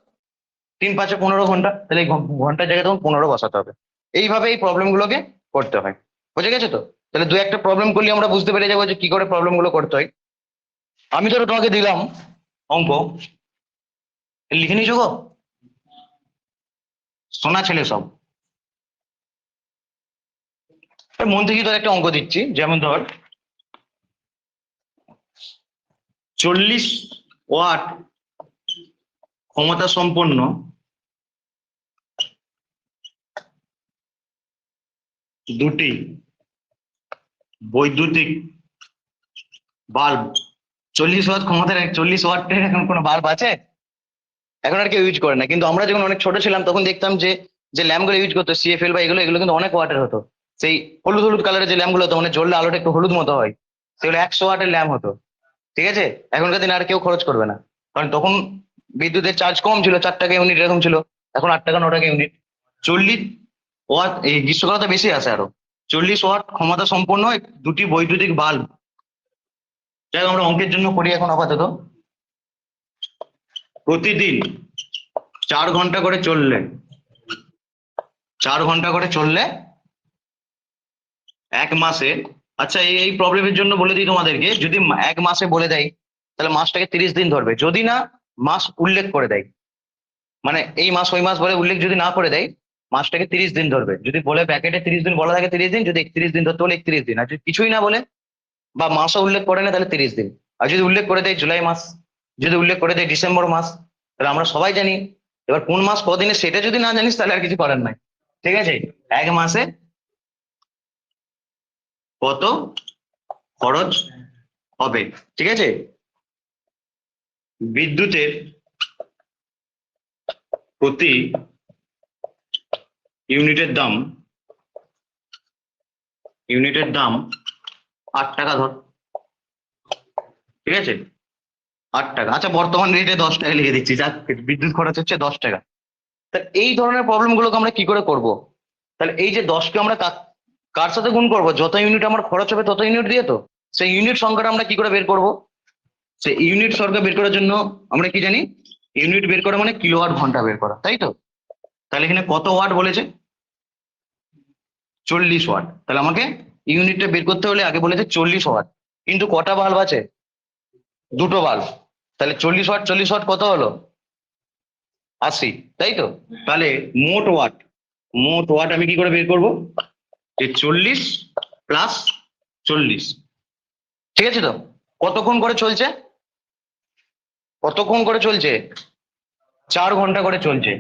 Speaker 1: 3 5 15 ঘন্টা, তাহলে এই ঘন্টার জায়গায় তখন 15 বসাতে হবে। এইভাবে এই প্রবলেম গুলোকে করতে হয়। বুঝে গেছে তো? তাহলে দু একটা প্রবলেম করলে আমরা বুঝতে পেরে যাবো যে কি করে প্রবলেম গুলো করতে হয়। আমি ধরো তোমাকে দিলাম অঙ্ক, লিখে নিয়েছো গো? শোনা ছেলে সব, মন থেকে ধর একটা অঙ্ক দিচ্ছি, যেমন ধর 40 ওয়াট ক্ষমতা সম্পন্ন দুটি বৈদ্যুতিক বাল্ব, 40 ওয়াট ক্ষমতার 40 ওয়াটের এখন কোনো বাল্ব আছে? এখন আর কেউ ইউজ করে না, কিন্তু আমরা যখন অনেক ছোট ছিলাম তখন দেখতাম যে যে ল্যাম্পগুলো ইউজ করতো সিএফএল বা এগুলো এগুলো কিন্তু অনেক ওয়াটের হতো। সেই হলুদ হলুদ কালারের যে ল্যাম্পগুলো হতো, মানে জ্বললে আলোটা একটু হলুদ মতো হয়, সেগুলো 100 ওয়াটের ল্যাম্প হতো। ঠিক আছে? এখনকার দিনে আর কেউ খরচ করবে না, কারণ তখন বিদ্যুতের চার্জ কম ছিল, 4 টাকা ইউনিট এরকম ছিল, এখন 8 টাকা 9 টাকা ইউনিট। 40 ওয়াট, এই গ্রীষ্মকালে তো বেশি আসে আরো। 40 ওয়াট ক্ষমতা সম্পন্ন দুটি বৈদ্যুতিক বাল্ব, যাই হোক আমরা অঙ্কের জন্য করি এখন আপাতত। প্রতিদিন 4 ঘন্টা করে চললে, 4 ঘন্টা করে চললে 1 মাসে, আচ্ছা এই প্রবলেমের জন্য বলে দিই তোমাদেরকে, যদি 1 মাসে বলে দেয় তাহলে মাসটাকে 30 দিন ধরবে, যদি না মাস উল্লেখ করে দেয়, মানে এই মাস ওই মাস বলে উল্লেখ যদি না করে দেয়, মাসটাকে 30 দিন ধরবে। যদি বলে প্যাকেটে 30 দিন বলা থাকে 30 দিন, যদি 31 দিন ধরতে বলে 31 দিন, আর যদি কিছুই না বলে বা মাসও উল্লেখ করে না তাহলে 30 দিন। আর যদি উল্লেখ করে দেয় জুলাই মাস, যদি উল্লেখ করে দেয় ডিসেম্বর মাস, তাহলে আমরা সবাই জানি। এবার কোন মাস কদিনে সেটা যদি না জানিস তাহলে আর কিছু করার নাই। ঠিক আছে? 1 মাসে কত খরচ হবে। ঠিক আছে? বিদ্যুতের প্রতি ইউনিটের দাম 8 টাকা ধর। ঠিক আছে? 8 টাকা। আচ্ছা বর্তমান রেটে 10 টাকা লিখে দিচ্ছি, যাক বিদ্যুৎ খরচ হচ্ছে 10 টাকা। তা এই ধরনের প্রবলেম গুলোকে আমরা কি করে করব? তাহলে এই যে 10কে আমরা কার সাথে গুণ করব? যত ইউনিট আমার খরচ হবে তত ইউনিট দিয়ে, তো সেই ইউনিট সংখ্যাটা আমরা কি করে বের করব? সেই ইউনিট সংখ্যা বের করার জন্য আমরা কি জানি? ইউনিট বের করা মানে কিলোওয়াট ঘন্টা বের করা, তাই তো? তাহলে এখানে কত ওয়াট বলেছে? 40 ওয়াট। তাহলে আমাকে ইউনিটটা বের করতে হলে আগে বলেছে 40 ওয়াট, কিন্তু কটা বাল্ব আছে? দুটো বাল্ব। তাহলে 40 ওয়াট 40 ওয়াট কত হলো? 80, তাই তো? তাহলে মোট ওয়াট আমি কি করে বের করব? যে 40 প্লাস 40। ঠিক আছে তো? কতক্ষণ করে চলছে? 4 ঘন্টা করে চলছে।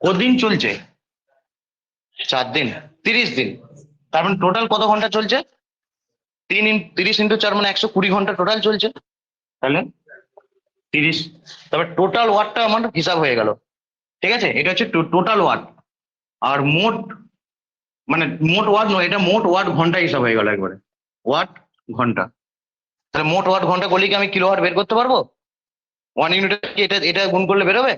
Speaker 1: কদিন চলছে? 4 দিন, 30 দিন। তার মানে টোটাল কত ঘন্টা চলছে? 30 ইন্টু 4 মানে 120 ঘন্টা টোটাল চলছে। তাহলে 30, তবে টোটাল ওয়াটটা আমার হিসাব হয়ে গেল। ঠিক আছে? এটা হচ্ছে টোটাল ওয়াট। আর মোট ওয়াট নয়, এটা মোট ওয়াট ঘন্টা হিসাব হয়ে গেল একবারে, ওয়াট ঘন্টা। তাহলে মোট ওয়াট ঘন্টা করলে কি আমি কিলোওয়াট বের করতে পারবো? 1 ইউনিটে কি এটা এটা গুণ করলে বেরোবে?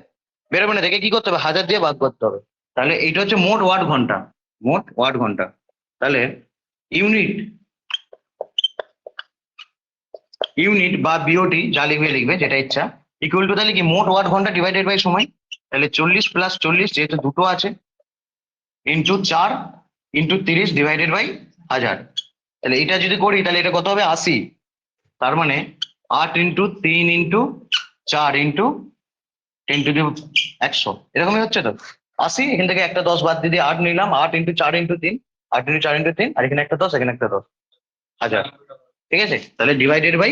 Speaker 1: বেরোবে না, দেখে কি করতে হবে? 1000 দিয়ে ভাগ করতে হবে। তাহলে এইটা হচ্ছে মোট ওয়াট ঘন্টা, মোট ওয়াট ঘন্টা। তাহলে ইউনিট বা বিওটি যা লিখবে যেটা ইচ্ছা, ইকুয়াল টু তাহলে কি মোট ওয়াট ঘন্টা ডিভাইডেড বাই সময়। তাহলে 40 প্লাস 40, যেহেতু দুটো আছে, ইন্টু 4 ইন্টু 30 ডিভাইডেড বাই 1000। তাহলে এটা যদি করি তাহলে এটা কত হবে? 80। তার মানে 8 into 3 into 4 into 10 to the 100, এরকমই হচ্ছে তো 80। এখান থেকে একটা 10 বাদ দিয়ে 8 নিলাম, 8 ইন্টু 4 ইন্টু 3, 8 ইন্টু 4 ইন্টু 3, আর এখানে একটা 10, এখানে একটা 10, 1000। ঠিক আছে? তাহলে ডিভাইডেড বাই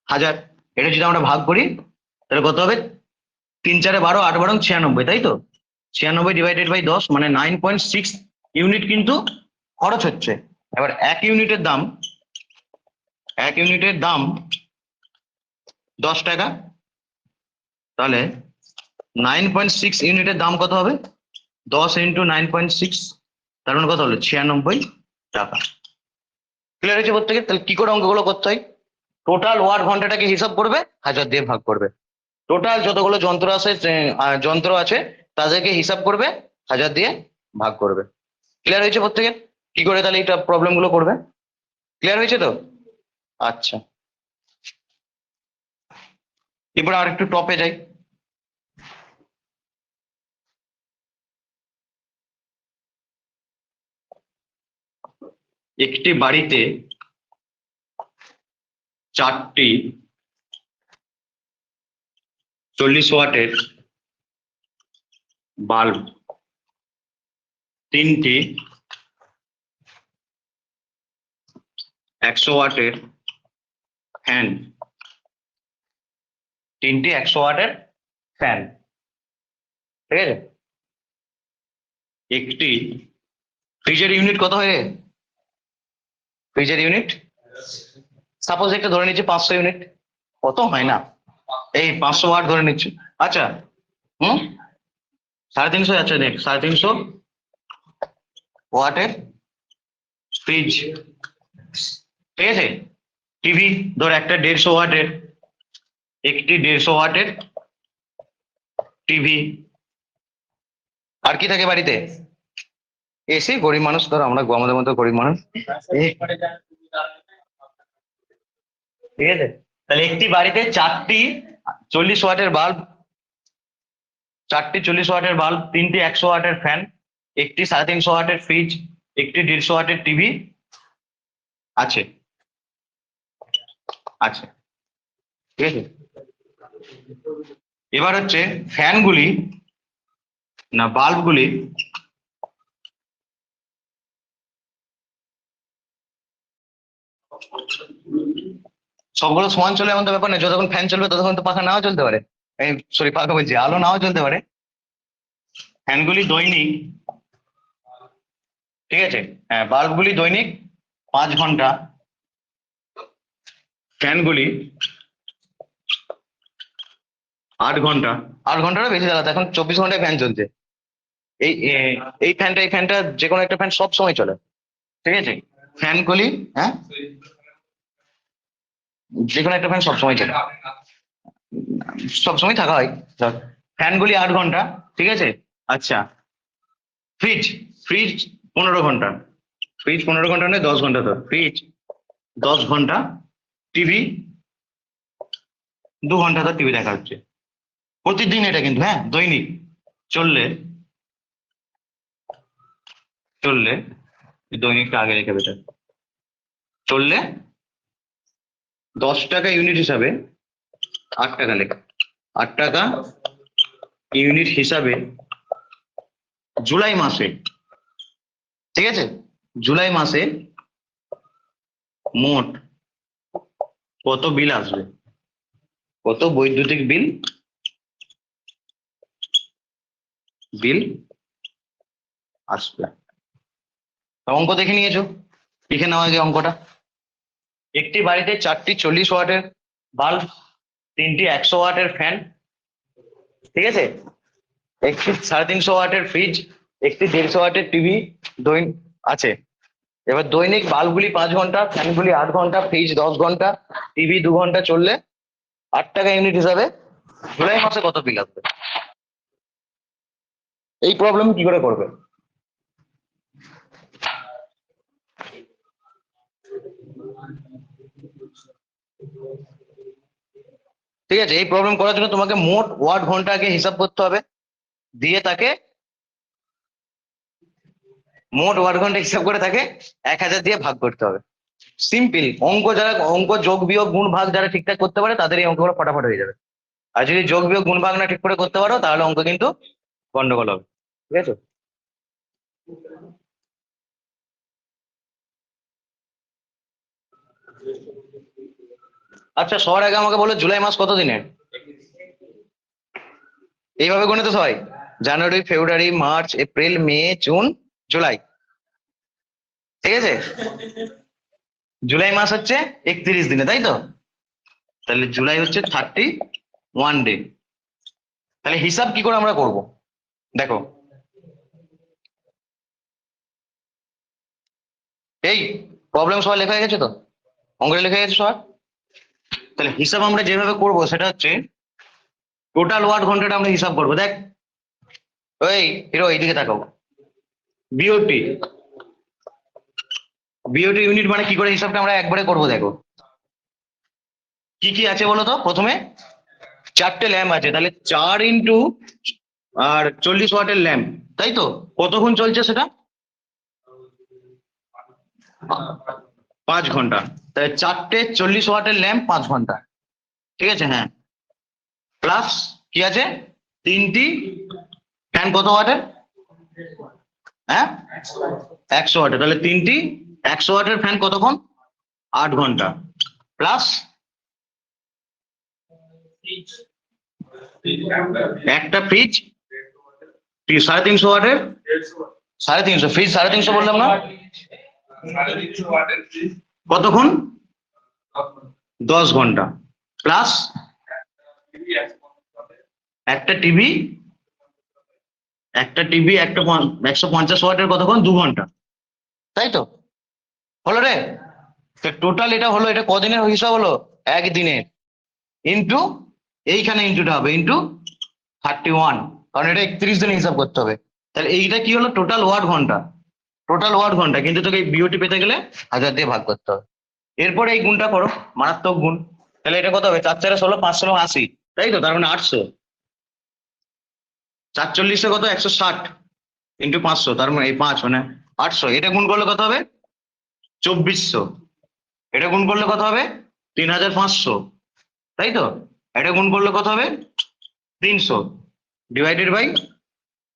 Speaker 1: 1000, এটা যদি আমরা ভাগ করি তাহলে কত হবে? 3 4 12, 8 12 96, তাই তো? 96 ডিভাইডেড বাই 10 মানে 9.6 ইউনিট কিন্তু খরচ হচ্ছে। এবার এক ইউনিটের দাম 10 টাকা, তাহলে 9.6 ইউনিটের দাম কত হবে? 10 ইন্টু 9.6, তার মানে কত হলো? 96 টাকা। ক্লিয়ার হয়েছে প্রত্যেকে? তাহলে কি করে অঙ্কগুলো করতে হয়? টোটাল ওয়াট ঘন্টাটাকে হিসাব করবে, 1000 দিয়ে ভাগ করবে। টোটাল যতগুলো যন্ত্র আছে, যন্ত্র আছে, তাদেরকে হিসাব করবে, 1000 দিয়ে ভাগ করবে। ক্লিয়ার হয়েছে প্রত্যেকে? কি করে তাহলে এটা প্রবলেম গুলো করবে? ক্লিয়ার হয়েছে তো? আচ্ছা, এবার আর একটু টপে যাই। একটি বাড়িতে 4টি 40 ওয়াটের বাল্ব, 3টি 100 ওয়াটের ফ্যান, 3টি 100 ওয়াটের ফ্যান, ঠিক আছে? একটি ফ্রিজের ইউনিট কত হয় রে? ফ্রিজের ইউনিট সাপোজ একটা ধরে নিচ্ছি 500 ইউনিট, কত হয় না, এই 500 ওয়াট ধরে নিচ্ছি। আচ্ছা, হুম, 350 যাচ্ছে, দেখ 350 ওয়াটের ফ্রিজ, ঠিক আছে? টিভি ধর একটা 150 ওয়াটের, একটি 150 ওয়াটের টিভি। আর কি থাকে বাড়িতে? এসি। গরিব মানুষ, ধর আমরা আমাদের মতো গরিব মানুষ, ঠিক আছে? তাহলে একটি বাড়িতে 4টি 40 ওয়াটের বাল্ব, 4টি 40 ওয়াটের বাল্ব, 3টি 100 ওয়াটের ফ্যান, একটি 350 ওয়াটের ফ্রিজ, একটি 150 ওয়াটের টিভি আছে, আছে, ঠিক আছে? এবার হচ্ছে ফ্যানগুলি না বাল্বগুলি সবগুলো সমান চলে এমন তো ব্যাপার নেই, যতক্ষণ ফ্যান চলবে ততক্ষণ তো পাখা নাও চলতে পারে, এই সরি পাখা বলছি, আলো নাও চলতে পারে। ফ্যানগুলি দৈনিক, ঠিক আছে, হ্যাঁ, বাল্বগুলি দৈনিক 5 ঘন্টা, ফ্যানগুলি 8 ঘন্টা। 8 ঘন্টারও বেশি চালাতে, এখন 24 ঘন্টায় ফ্যান চলছে। এই এই ফ্যানটা যে কোনো একটা ফ্যান সব সময় চলে, ঠিক আছে? ফ্যানগুলি, হ্যাঁ, যে কোনো একটা ফ্যান সব সময় চলে, সব সময় থাকা হয়। ফ্যানগুলি 8 ঘন্টা, ঠিক আছে? আচ্ছা, ফ্রিজ, ফ্রিজ 15 ঘন্টা, ফ্রিজ 15 ঘন্টা নয় 10 ঘন্টা, তো ফ্রিজ 10 ঘন্টা, টিভি 2 ঘন্টা, তো টিভি দেখা হচ্ছে প্রতিদিন, এটা কিন্তু হ্যাঁ দৈনিক চললে, চললে দৈনিকটা আগে রেখে বেটার, চললে 10 টাকা ইউনিট হিসাবে 8 টাকা লেখা, 8 টাকা ইউনিট হিসাবে জুলাই মাসে, ঠিক আছে, জুলাই মাসে মোট কত বিল আসবে, কত বৈদ্যুতিক বিল, বিল আসবে? অঙ্ক দেখে নিয়েছো, লিখে নেওয়া আগে অঙ্কটা। একটি বাড়িতে 4টি 40 ওয়াটের বাল্ব, 3টি 100 ওয়াটের ফ্যান, ঠিক আছে, একটি 350 ওয়াটের ফ্রিজ, একটি 150 ওয়াটের টিভি আছে। এবার দৈনিক বাল্বগুলি 5 ঘন্টা, ফ্যানগুলি 8 ঘন্টা, ফ্রিজ 10 ঘন্টা, টিভি 2 ঘন্টা চললে 8 টাকা ইউনিট হিসাবে জুলাই মাসে কত বিল আসবে? এই প্রবলেম কি করে করবে? ঠিক আছে, এই প্রবলেম করার জন্য তোমাকে মোট ওয়াট ঘন্টা আগে হিসাব করতে হবে, দিয়ে তাকে মোট ওয়াট ঘন্টা হিসাব করে তাকে 1000 দিয়ে ভাগ করতে হবে। সিম্পল অঙ্ক, যারা অঙ্ক যোগ বিয়োগ গুণ ভাগ যারা ঠিকঠাক করতে পারে তাদের এই অঙ্কগুলো ফটাফট হয়ে যাবে। আর যদি যোগ বিয়োগ গুণ ভাগ না ঠিক করে করতে পারো তাহলে অঙ্ক কিন্তু গন্ডগোল হবে, ঠিক আছে? আচ্ছা, সবার আগে আমাকে বলো জুলাই মাস কত দিনের? এইভাবে গণিত হয়, জানুয়ারি, ফেব্রুয়ারি, মার্চ, এপ্রিল, মে, জুন, জুলাই, ঠিক আছে? জুলাই মাস হচ্ছে 31 দিনে, তাই তো? তাহলে জুলাই হচ্ছে 31 ডে। তাহলে হিসাব কি করে আমরা করব? দেখো, এই প্রবলেম সবাই লেখা হয়ে গেছে তো, অঙ্কটা লেখা গেছে সবার? তাহলে হিসাব আমরা যেভাবে করব সেটা হচ্ছে টোটাল ওয়াট ঘন্টাটা আমরা হিসাব করবো। দেখ ওই হিরো এইদিকে তাকাও, বিওটি, বিওটি ইউনিট মানে কি করে হিসাবটা আমরা একবারে করবো। দেখো কি কি আছে বলো তো। প্রথমে 4টে ল্যাম্প আছে, তাহলে 4 ইন্টু আর 40 ওয়াটের ল্যাম্প, তাই তো? কতক্ষণ চলছে সেটা? 5 ঘন্টা। তাহলে 4টে 40 ওয়াটের ল্যাম্প 5 ঘন্টা, ঠিক আছে? হ্যাঁ, প্লাস কি আছে 3টি ফ্যান কত ওয়াটের? হ্যাঁ, 100 ওয়াটের। তাহলে 3টি 100 ওয়াটের ফ্যান কতক্ষণ? 8 ঘন্টা। প্লাস একটা ফ্রিজ 350 ওয়াটের, 350, ফ্রিজ 350 বললাম না? কতক্ষণ? 10 ঘন্টা। প্লাস একটা টিভি, একটা 150 ওয়াটের কতক্ষণ? 2 ঘন্টা, তাই তো? হলো রে? টোটাল এটা হলো, এটা কদিনের হিসাব হলো? একদিনের। ইন্টু এইখানে ইন্টুটা হবে ইন্টু 31, কারণ এটা 31 দিনে হিসাব করতে হবে। তাহলে এইটা কি হলো? টোটাল ওয়াট ঘন্টা, টোটাল ওয়াট ঘন্টা। কিন্তু তোকে এই বিওটি পেতে গেলে 1000 দিয়ে ভাগ করতে হবে। এরপরে এই গুণটা করো, মারাত্মক গুণ। তাহলে এটা কত হবে? 4×4 = 16, 5×16 = 80, তাই তো? তার মানে 800। 4×40 কত? 160 ইন্টু 500, তার মানে এই 5 মানে 800। এটা গুণ করলে কত হবে? 2400। এটা গুণ করলে কত হবে? 3500, তাই তো? এটা গুণ করলে কত হবে? 300 ডিভাইডেড বাই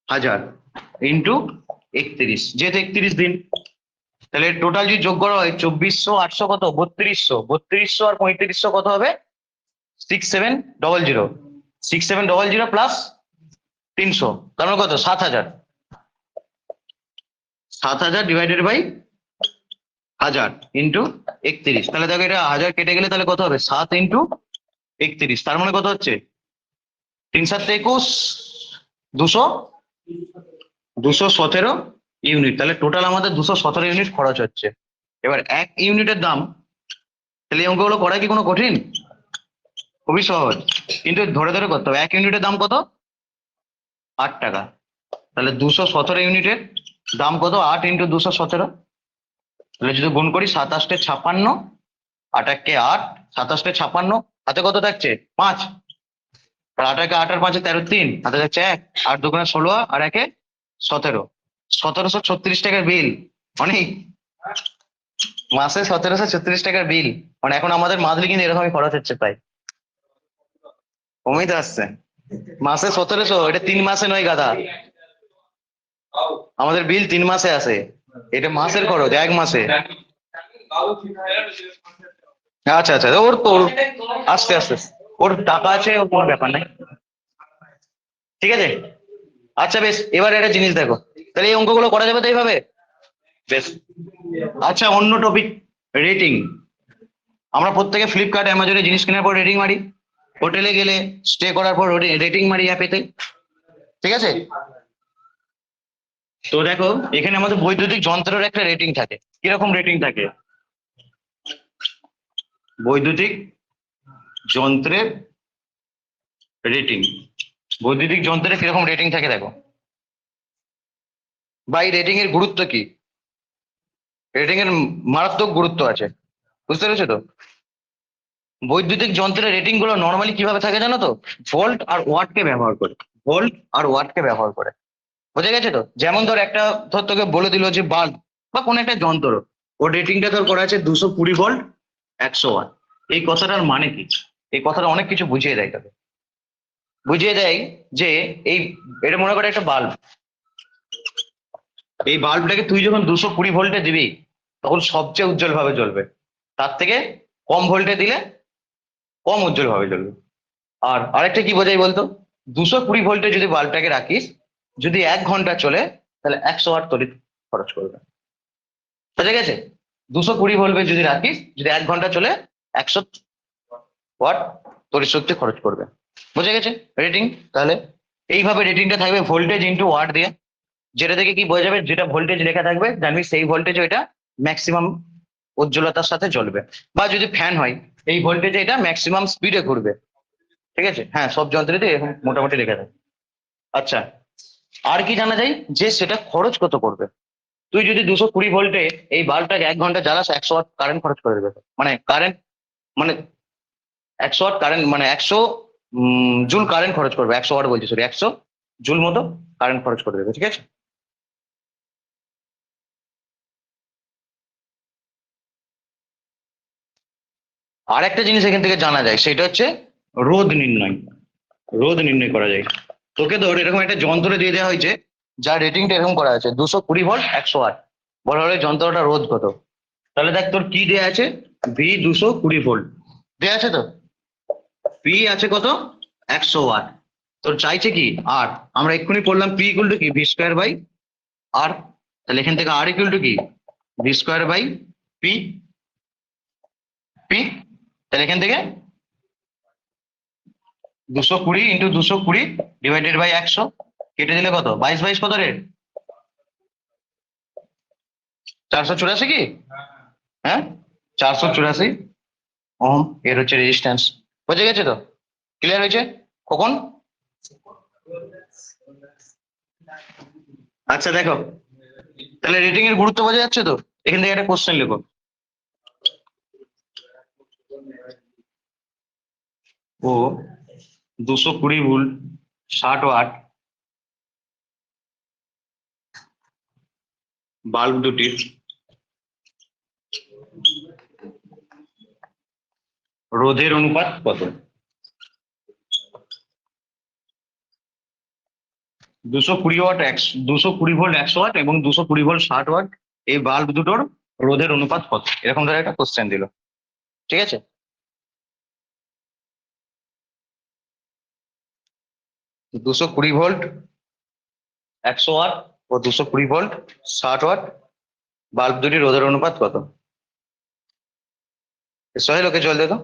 Speaker 1: 1000 ইন্টু 31, যেহেতু 31 দিন। তাহলে টোটাল যদি যোগ করা হয় 2400, 800 কত? 3200। 3200 আর 3500 কত হবে? 6700। 6700 প্লাস 300, তার মানে কত? 7000। 7000 ডিভাইডেড বাই 1000 ইন্টু 31। তাহলে দেখো এটা 1000 কেটে গেলে তাহলে কত হবে? 7 ইন্টু 31, তার মানে কত হচ্ছে? 3×7=21, 200, 217 ইউনিট। তাহলে টোটাল আমাদের 217 ইউনিট খরচ হচ্ছে। এবার 1 ইউনিটের দাম, তাহলে এই অঙ্কগুলো করা কি কোনো কঠিন? খুবই সহজ, কিন্তু ধরে ধরে করতে হবে। 1 ইউনিটের দাম কত? 8 টাকা। তাহলে 217 ইউনিটের দাম কত? 8 ইন্টু 217। তাহলে যদি গুণ করি 7 8 56, 8 1 8, 7 8 56, হাতে কত থাকছে? 5। আর 8 1 8 আর 5 13, 3 হাতে থাকছে 1, 8 2 16 আর 1 17। 1736 টাকার বিল, অনেক। মাসে 1736 টাকার বিল, মানে এখন আমাদের মান্থলি কিন্তু এরকমই খরচ হচ্ছে প্রায়। কমেই তো আসছে। মাসে 1700, এটা 3 মাসে নয় গাদা। আমাদের বিল 3 মাসে আসে, এটা মাসের খরচ 1 মাসে। আচ্ছা আচ্ছা, ওর তো আস্তে আস্তে ওর টাকা আছে, ওর কোনো ব্যাপার নাই, ঠিক আছে? আচ্ছা বেশ, এবার একটা জিনিস দেখো, তাহলে এই অঙ্কগুলো করা যাবে তো এইভাবে? বেশ। আচ্ছা, অন্য টপিক, রেটিং। আমরা প্রত্যেকে ফ্লিপকার্ট অ্যামাজনে জিনিস কেনার পর রেটিং মারি, হোটেলে গেলে স্টে করার পর রেটিং মারি অ্যাপেতে, ঠিক আছে? তো দেখো এখানে আমাদের বৈদ্যুতিক যন্ত্রের একটা রেটিং থাকে। কিরকম রেটিং থাকে? বৈদ্যুতিক যন্ত্রের রেটিং, বৈদ্যুতিক যন্ত্রের কিরকম রেটিং থাকে দেখো। বা এই রেটিং এর গুরুত্ব কি? রেটিং এর মারাত্মক গুরুত্ব আছে, বুঝতে পেরেছো তো? বৈদ্যুতিক যন্ত্রের রেটিং গুলো নর্মালি কিভাবে থাকে জানো তো? ভোল্ট আর ওয়াটকে ব্যবহার করে, ভোল্ট আর ওয়াটকে ব্যবহার করে। বুঝে গেছে তো? যেমন ধর একটা, ধর তোকে বলে দিল যে বাল্ব বা কোন একটা যন্ত্র, ওর রেটিংটা ধর করা আছে 220 ভোল্ট 100 ওয়াট। এই কথাটার মানে কি? এই কথাটা অনেক কিছু বুঝিয়ে দেয় তোকে। বুঝিয়ে দেয় যে এই, এটা মনে করে একটা বাল্ব, এই বাল্বটাকে তুই যখন 220 ভোল্টে দিবি তখন সবচেয়ে উজ্জ্বল ভাবে জ্বলবে, তার থেকে কম ভোল্টে দিলে কম উজ্জ্বল ভাবে জ্বলবে। আর আরেকটা কি বোঝাই বলতো? 220 ভোল্টে যদি বাল্বটাকে রাখিস, যদি 1 ঘন্টা চলে তাহলে 100 ওয়াট তড়িৎ খরচ করবে। বুঝে গেছে? 220 ভোল্টে যদি রাখিস, যদি 1 ঘন্টা চলে 100 ওয়াট তড়িৎ শক্তি খরচ করবে। বুঝে গেছে রেটিং? তাহলে এইভাবে রেটিংটা থাকবে ভোল্টেজ ইন্টু ওয়াট দিয়ে, যেটা থেকে কি বোঝা যাবে, যেটা ভোল্টেজ লেখা থাকবে জানবি সেই ভোল্টেজ এটা ম্যাক্সিমাম উজ্জ্বলতার সাথে জ্বলবে। বা যদি ফ্যান হয় এই ভোল্টেজে এটা ম্যাক্সিমাম স্পিডে ঘুরবে। ঠিক আছে, হ্যাঁ সব যন্ত্রেতে এরকম মোটামুটি লেখা থাকে। আচ্ছা, আর কি জানা যায় যে সেটা খরচ কত করবে। তুই যদি 220 ভোল্টে এই বাল্বটাকে 1 ঘন্টা জ্বালাস 100 ওয়াট কারেন্ট খরচ করে দেবে, মানে কারেন্ট, মানে 100 ওয়াট কারেন্ট, মানে 100 জুল কারেন্ট খরচ করবে, 100 ওয়াট বলছি সরি, 100 জুল মতো কারেন্ট খরচ করে দেবে। ঠিক আছে, আর একটা জিনিস এখান থেকে জানা যায় সেটা হচ্ছে রোধ নির্ণয়। রোধ নির্ণয় করা যায়। তোকে ধর এরকম একটা যন্ত্র দিয়ে দেওয়া হয়েছে যার রেটিংটা এরকম করা আছে 220 ভোল্ট 100 ওয়াট, বলা হলে যন্ত্রটা রোধ কত। তাহলে দেখ তোর কি দেয়া আছে, ভি 220 ভোল্ট দেয়া আছে, তো পি আছে কত 100 ওয়াট, তোর চাইছে কি আর, আমরা এক্ষুনি পড়লাম পি ইকুয়াল টু কি ভি স্কোয়ার বাই আর, তাহলে এখান থেকে আর ইকুয়াল টু কি V square by P, P, তাহলে এখান থেকে 220 × 220 ডিভাইডেড বাই 100, কেটে দিলে কত 22 22 কত রে, 484 কি, হ্যাঁ 484 ওহম এর হচ্ছে রেজিস্ট্যান্স। বুঝে গেছে তো, ক্লিয়ার হয়েছে কখন? আচ্ছা দেখো, তাহলে রেটিং এর গুরুত্ব বোঝা যাচ্ছে তো। এখান থেকে একটা কোশ্চেন লেখো, ও 220 ভোল্ট 60 ওয়াট বাল্ব দুটির রোধের অনুপাত কত। 220 ওয়াট 220 ভোল্ট 100 ওয়াট এবং 220 ভোল্ট 60 ওয়াট এই বাল্ব দুটোর রোধের অনুপাত কত, এরকম ধরে একটা কোশ্চেন দিল। ঠিক আছে, 220 ভোল্ট 100 ওয়াট ও 220 ভোল্ট 60 ওয়াট বাল্ব দুটি রোধের অনুপাত কত। সোহেল ওকে জল দে তো।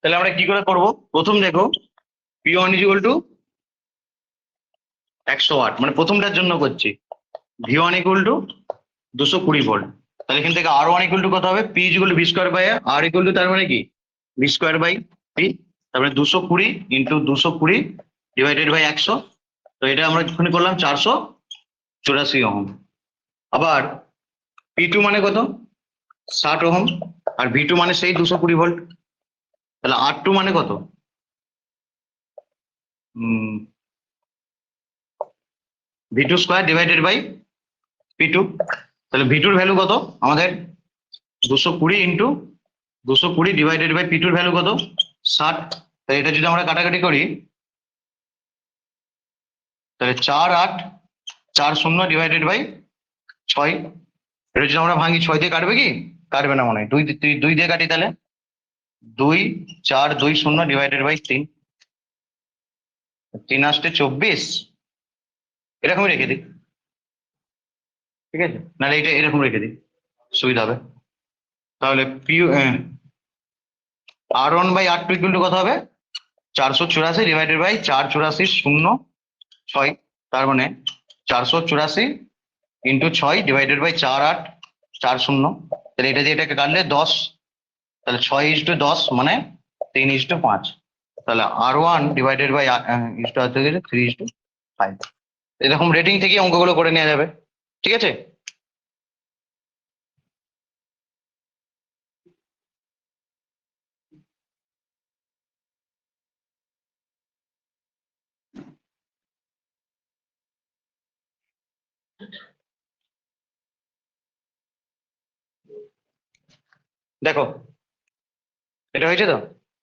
Speaker 1: তাহলে আমরা কি করে করব, প্রথম দেখো পি 1 ইকুয়াল টু 100 ওয়াট, মানে প্রথমটার জন্য করছি V1 ইকুয়াল টু 220 ভোল্ট, তাহলে এখান থেকে R1 ইকুয়াল টু কত হবে, P equal to V square by R equal to তার মানে কি ভি স্কোয়ার বাই পি, তারপরে 220 ইন্টু 220 ডিভাইডেড বাই 100, তো এটা আমরা এক্ষুনি করলাম 484 ওহম। আবার P2 মানে কত 60 ওহম, আর V2 মানে সেই 220 ভোল্ট, তাহলে R2 মানে কত V2 square divided by P2, তাহলে V2 ভ্যালু কত আমাদের 220 into 220 divided by P2 value কত 60, তাহলে এটা যদি আমরা কাটাকাটি করি তাহলে 4 8 4 0 ডিভাইডেড বাই 6, এটা যদি আমরা ভাঙি 6 দিয়ে কাটবে কি, কাটবে না মনে হয়, 2 দিয়ে কাটি, তাহলে 2 4 2 0 ডিভাইডেড বাই 3, 3 আসতে 24, এরকমই রেখে দিই। ঠিক আছে, নাহলে এটা এরকম রেখে দিই সুবিধা হবে। তাহলে R1 by R2 equal to কত হবে 484 ডিভাইডেড বাই 484 0 6, তার মানে 484 ইন্টু 6 ডিভাইডেড বাই 4 8 4 0, তাহলে এটা দিয়ে এটাকে কাটলে 10, তাহলে 6:10 মানে 3:5, তাহলে R1 ডিভাইডেড বাই ইসটা হচ্ছে 3:5, এরকম রেটিং থেকে অঙ্কগুলো করে নেওয়া যাবে। ঠিক আছে। দেখো এটা হয়েছে তো।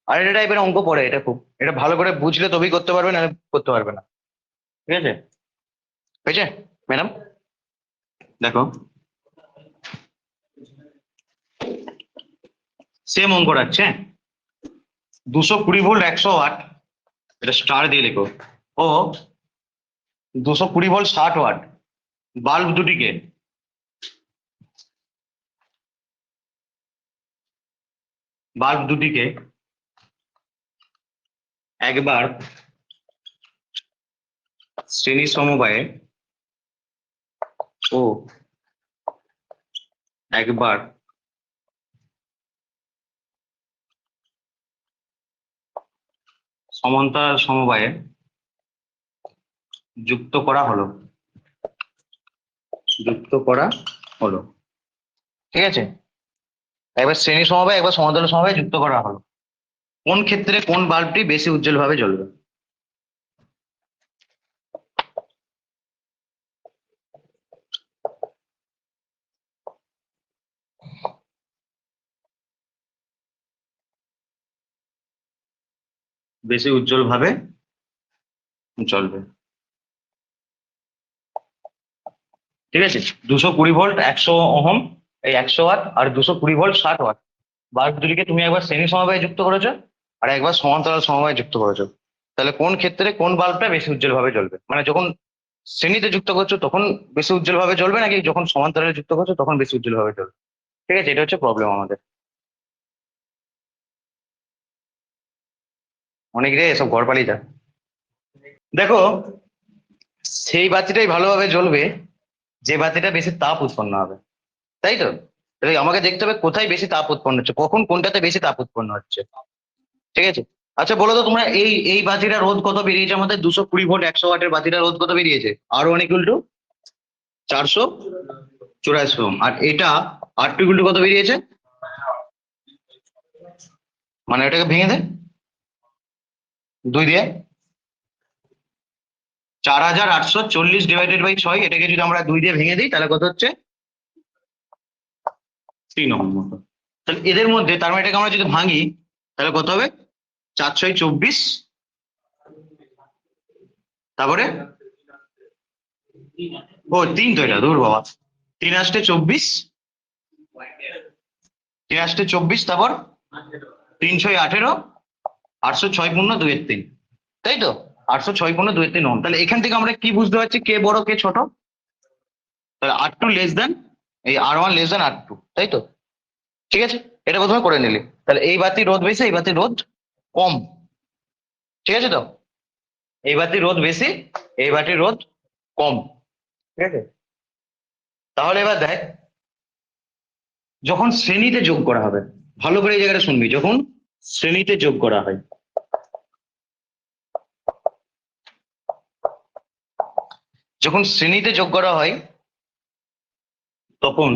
Speaker 1: আর এটা টাইপের অঙ্ক পড়ে, এটা খুব, এটা ভালো করে বুঝলে তবেই করতে পারবে, না করতে পারবে না। ঠিক আছে, হয়েছে ম্যাডাম? দেখো সেম অঙ্ক রাখছে, 220 ভোল্ট 100 ওয়াট, এটা স্টার দিয়ে লেখো, ও 220 ভোল্ট 60 ওয়াট বাল্ব দুটিকে বাল্ব দুটিকে একবার শ্রেণী সমবায়ে ও একবার সমান্তরাল সমবায়ে যুক্ত করা হলো, যুক্ত করা হলো। ঠিক আছে, একবার শ্রেণী সমবায় একবার সমান্তরাল সমবায়ে যুক্ত করা হলো, কোন ক্ষেত্রে কোন বাল্বটি বেশি উজ্জ্বলভাবে জ্বলবে? বেশি উজ্জ্বলভাবে জ্বলবে। ঠিক আছে, 220 ভোল্ট 100 ওহম, এই 100 ওয়াট, আর 220 ভোল্ট 60 ওয়াট বাল্ব দুটিকে তুমি একবার শ্রেণী সমবায়ে যুক্ত করেছো আর একবার সমান্তরাল সমবায়ে যুক্ত করেছো। তাহলে কোন ক্ষেত্রে কোন বাল্বটা বেশি উজ্জ্বলভাবে জ্বলবে? মানে যখন শ্রেণীতে যুক্ত করছো তখন বেশি উজ্জ্বলভাবে জ্বলবে, নাকি যখন সমান্তরালে যুক্ত করছো তখন বেশি উজ্জ্বলভাবে জ্বলবে? ঠিক আছে, এটা হচ্ছে প্রবলেম আমাদের। অনেক রে এসব ঘর পালিয়ে যা। দেখো সেই বাতিটাই ভালোভাবে জ্বলবে যে বাতিটা বেশি তাপ উৎপন্ন হবে, তাই তো? তাহলে আমাকে দেখতে হবে কোথায় বেশি তাপ উৎপন্ন হচ্ছে, কখন কোনটাতে বেশি তাপ উৎপন্ন হচ্ছে। ঠিক আছে, আচ্ছা বলো তো তোমরা, এই এই বাতিটা রোধ কত বেরিয়েছে আমাদের? 220 ভোল্ট 100 ওয়াটের বাতিটা রোধ কত বেরিয়েছে? R1 = 484 ohm. আর এটা R2 কত বেরিয়েছে? মানে এটাকে ভেঙে দে 2 দিয়ে, 4840 ÷ 6, এটাকে যদি আমরা 2 দিয়ে ভেঙে দিই তাহলে কত হচ্ছে? 3 ওহম মতো। তাহলে এদের মধ্যে, তার মানে এটাকে আমরা যদি ভাঙি তাহলে কত হবে? 4×6 = 24, তারপরে ও 3, তো এটা দূর বাবা, 3×8 = 24, 3×8 = 24, তারপর 3×6 = 18, 806 × 2 = 3, তাই তো? 806 × 2 = 3 ওহম। তাহলে এখান থেকে আমরা কি বুঝতে পারছি কে বড় কে ছোট? তাহলে R2 লেস দেন, এই R1 লেস দেন R2, তাই তো? ঠিক আছে, এটা প্রথমে করে নিলি। তাহলে এই বাতি রোধ বেশি, এই বাতি রোধ কম। ঠিক আছে তো, এই বাতি রোধ বেশি, এই বাতির রোধ কম। ঠিক আছে, তাহলে এবার দেখ, যখন শ্রেণীতে যোগ করা হবে, ভালো করে এই জায়গাটা শুনবি, যখন শ্রেণীতে যোগ করা হয়, যখন শ্রেণীতে যোগ করা হয় তখন,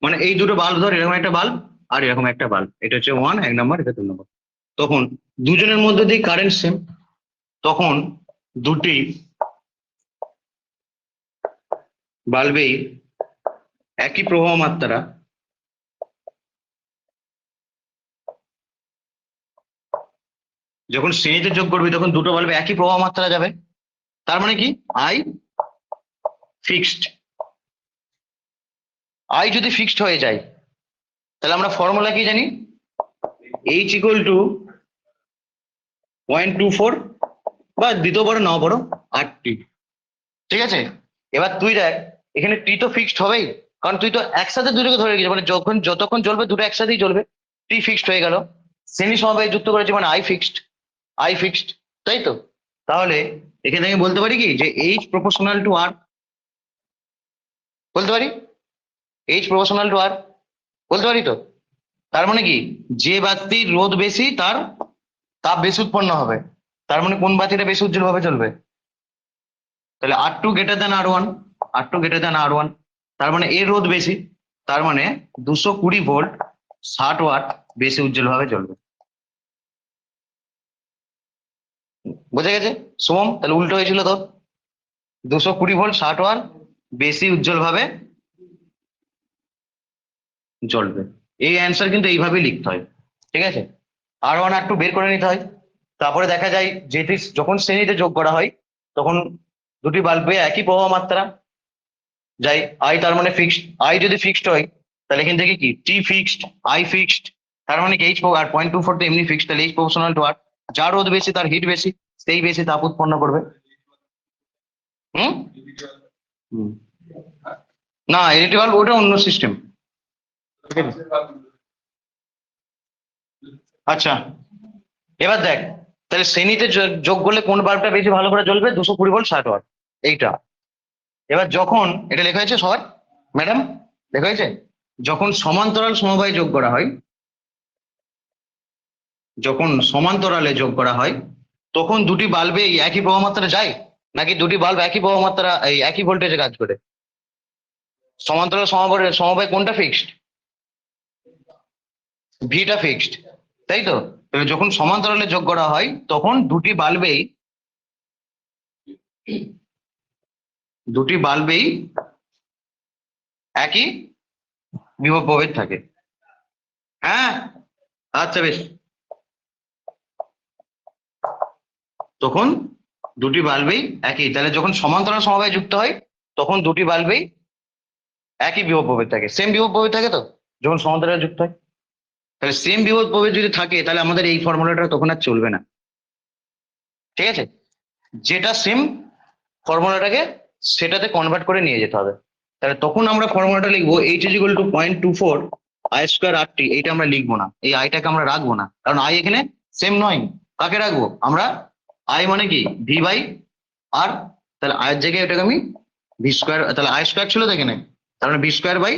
Speaker 1: মানে এই দুটো বাল্ব ধর, এরকম একটা বাল্ব আর এরকম একটা বাল্ব, এটা হচ্ছে 1 নম্বর, এটা 2 নম্বর, তখন দুজনের মধ্যে দিয়ে কারেন্ট সেম, তখন দুটি বাল্বেই একই প্রবাহ মাত্রা, যখন শ্রেণীতে যোগ করবি তখন দুটো বাল্বে একই প্রবাহ মাত্রা যাবে। তার মানে কি, আই ফিক্সড, আই যদি ফিক্সড হয়ে যায় তাহলে আমরা ফর্মুলা কি জানি? H = 0.24, বা দ্বিতীয় বড় নাও বড় RT। ঠিক আছে, এবার তুই দেখ, এখানে টি তো ফিক্সড হবেই, কারণ তুই তো একসাথে দুটোকে ধরে রেখেছিস, মানে যখন যতক্ষণ জ্বলবে দুটো একসাথেই জ্বলবে, টি ফিক্সড হয়ে গেল। শ্রেণী সমবায়ে যুক্ত করেছি মানে আই ফিক্সড, তাই তো? তাহলে এখানে আমি বলতে পারি কি যে H ∝ বলতে পারি, H ∝ বলতে পারি তো? তার মানে কি, যে বাতির রোধ বেশি তার তাপ বেশি উৎপন্ন হবে, তার মানে কোন বাতিটা বেশি উজ্জ্বল ভাবে চলবে? তাহলে R2 > R1, তার মানে এর রোধ বেশি, তার মানে 220 ভোল্ট 60 ওয়াট বেশি উজ্জ্বল ভাবে জ্বলবে। বোঝা গেছে সোম? তাহলে উল্টো হয়েছিল তোর, 220 ভোল্ট 60 ওয়াট বেশি উজ্জ্বল ভাবে জ্বলবে। এই অ্যান্সার কিন্তু এইভাবেই লিখতে হয়, ঠিক আছে। R1 R2 বের করে নিতে হয়। তারপরে দেখা যায় যেটি যখন শ্রেণীতে যোগ করা হয় তখন দুটি বাল্বে একই প্রবাহ মাত্রা যাই, আই তার মানে ফিক্সড, আই যদি ফিক্সড হয় তাহলে এখান থেকে কি টি ফিক্সড, আই ফিক্সড, তার মানে কি এইচ, আর 0.24 তো এমনি ফিক্সড, তাহলে এইচ প্রপোর্শনাল টু আর, যার রোধ বেশি তার হিট বেশি, সেই বেশি তাপ উৎপন্ন করবে। হুম হুম। না এলইডি বাল্ব ওটা অন্য সিস্টেম। আচ্ছা এবার দেখ, তাহলে শ্রেণীতে যোগ করলে কোন বাল্বটা বেশি ভালো করে জ্বলবে, 220 ভোল্ট 60 ওয়াট, এইটা। এবার যখন এটা লেখা হয়েছে সবাই, ম্যাডাম লেখা হয়েছে, যখন সমান্তরাল সমবায়ে যোগ করা হয়, যখন সমান্তরালে যোগ করা হয় তখন দুটি বাল্বে এই একই প্রবাহ মাত্রা যায়, নাকি দুটি বাল্ব একই প্রবাহ মাত্রা এই একই ভোল্টেজে কাজ করে? সমান্তরাল সমবায় সমবায় কোনটা ফিক্সড? ভিটা ফিক্সড, তাই তো। তাহলে যখন সমান্তরালে যোগ করা হয় তখন দুটি বাল্বেই একই বিভব প্রভেদ থাকে। হ্যাঁ আচ্ছা বেশ, তখন দুটি বাল্বেই একই, তাহলে যখন সমান্তরাল সমবায়ে যুক্ত হয় তখন দুটি বাল্বেই একই বিভব প্রভেদ থাকে, সেম বিভব প্রভেদ থাকে তো যখন সমান্তরালে যুক্ত হয়। তাহলে সেম বিভব প্রভেদ যদি থাকে তাহলে আমাদের এই ফর্মুলাটা তখন আর চলবে না, ঠিক আছে। যেটা সেম ফর্মুলাটাকে সেটাতে কনভার্ট করে নিয়ে যেতে হবে। তাহলে তখন আমরা ফর্মুলাটা লিখবো H is equal to 0.24 I square R T, এইটা আমরা লিখবো না, এই আইটাকে আমরা রাখবো না, কারণ আই এখানে সেম নয়। কাকে রাখবো আমরা? আই মানে কি ভি বাই আর, তাহলে আয়ের জায়গায় এটাকে আমি ভি স্কোয়ার, তাহলে আই স্কোয়ার ছিল তো এখানে, তার মানে V square by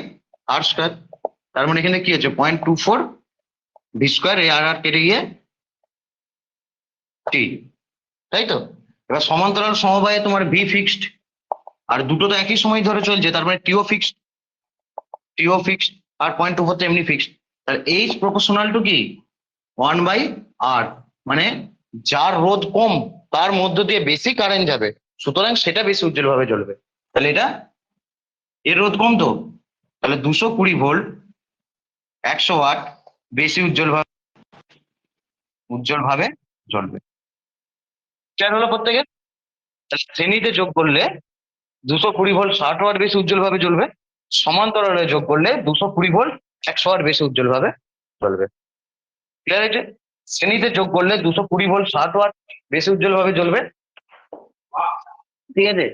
Speaker 1: R square, তার মানে এখানে কি হচ্ছে 0.24 ভি স্কোয়ার, এই আর আর কেটে গিয়ে টি, তাই তো। এবার সমান্তরাল সমবায়ে তোমার ভি ফিক্সড, আর দুটো তো একই সময় ধরে চলছে, তার মানে টিও ফিক্সড, আর 0.24 তো এমনি ফিক্সড। তাহলে এইচ প্রপোর্শনাল টু কি 1/r, মানে যার রোধ কম তার মধ্য দিয়ে বেশি কারেন্ট যাবে, সুতরাং সেটা বেশি উজ্জ্বল ভাবে জ্বলবে। তাহলে এটা এর রোধ কম তো, তাহলে 220 ভোল্ট 100 ওয়াট বেশি উজ্জ্বল ভাবে জ্বলবে। ক্লিয়ার হলো প্রত্যেকে? তাহলে শ্রেণীতে যোগ করলে 220 ভোল্ট 60 ওয়াট বেশি উজ্জ্বল ভাবে জ্বলবে, সমান্তরালে যোগ করলে 220 ভোল্ট 100 ওয়াট বেশি উজ্জ্বল ভাবে জ্বলবে। ক্লিয়ার হয়েছে? শ্রেণীতে যোগ করলে 220 ভোল্ট 60 ওয়াট বেশি উজ্জ্বল ভাবে জ্বলবে, ঠিক আছে।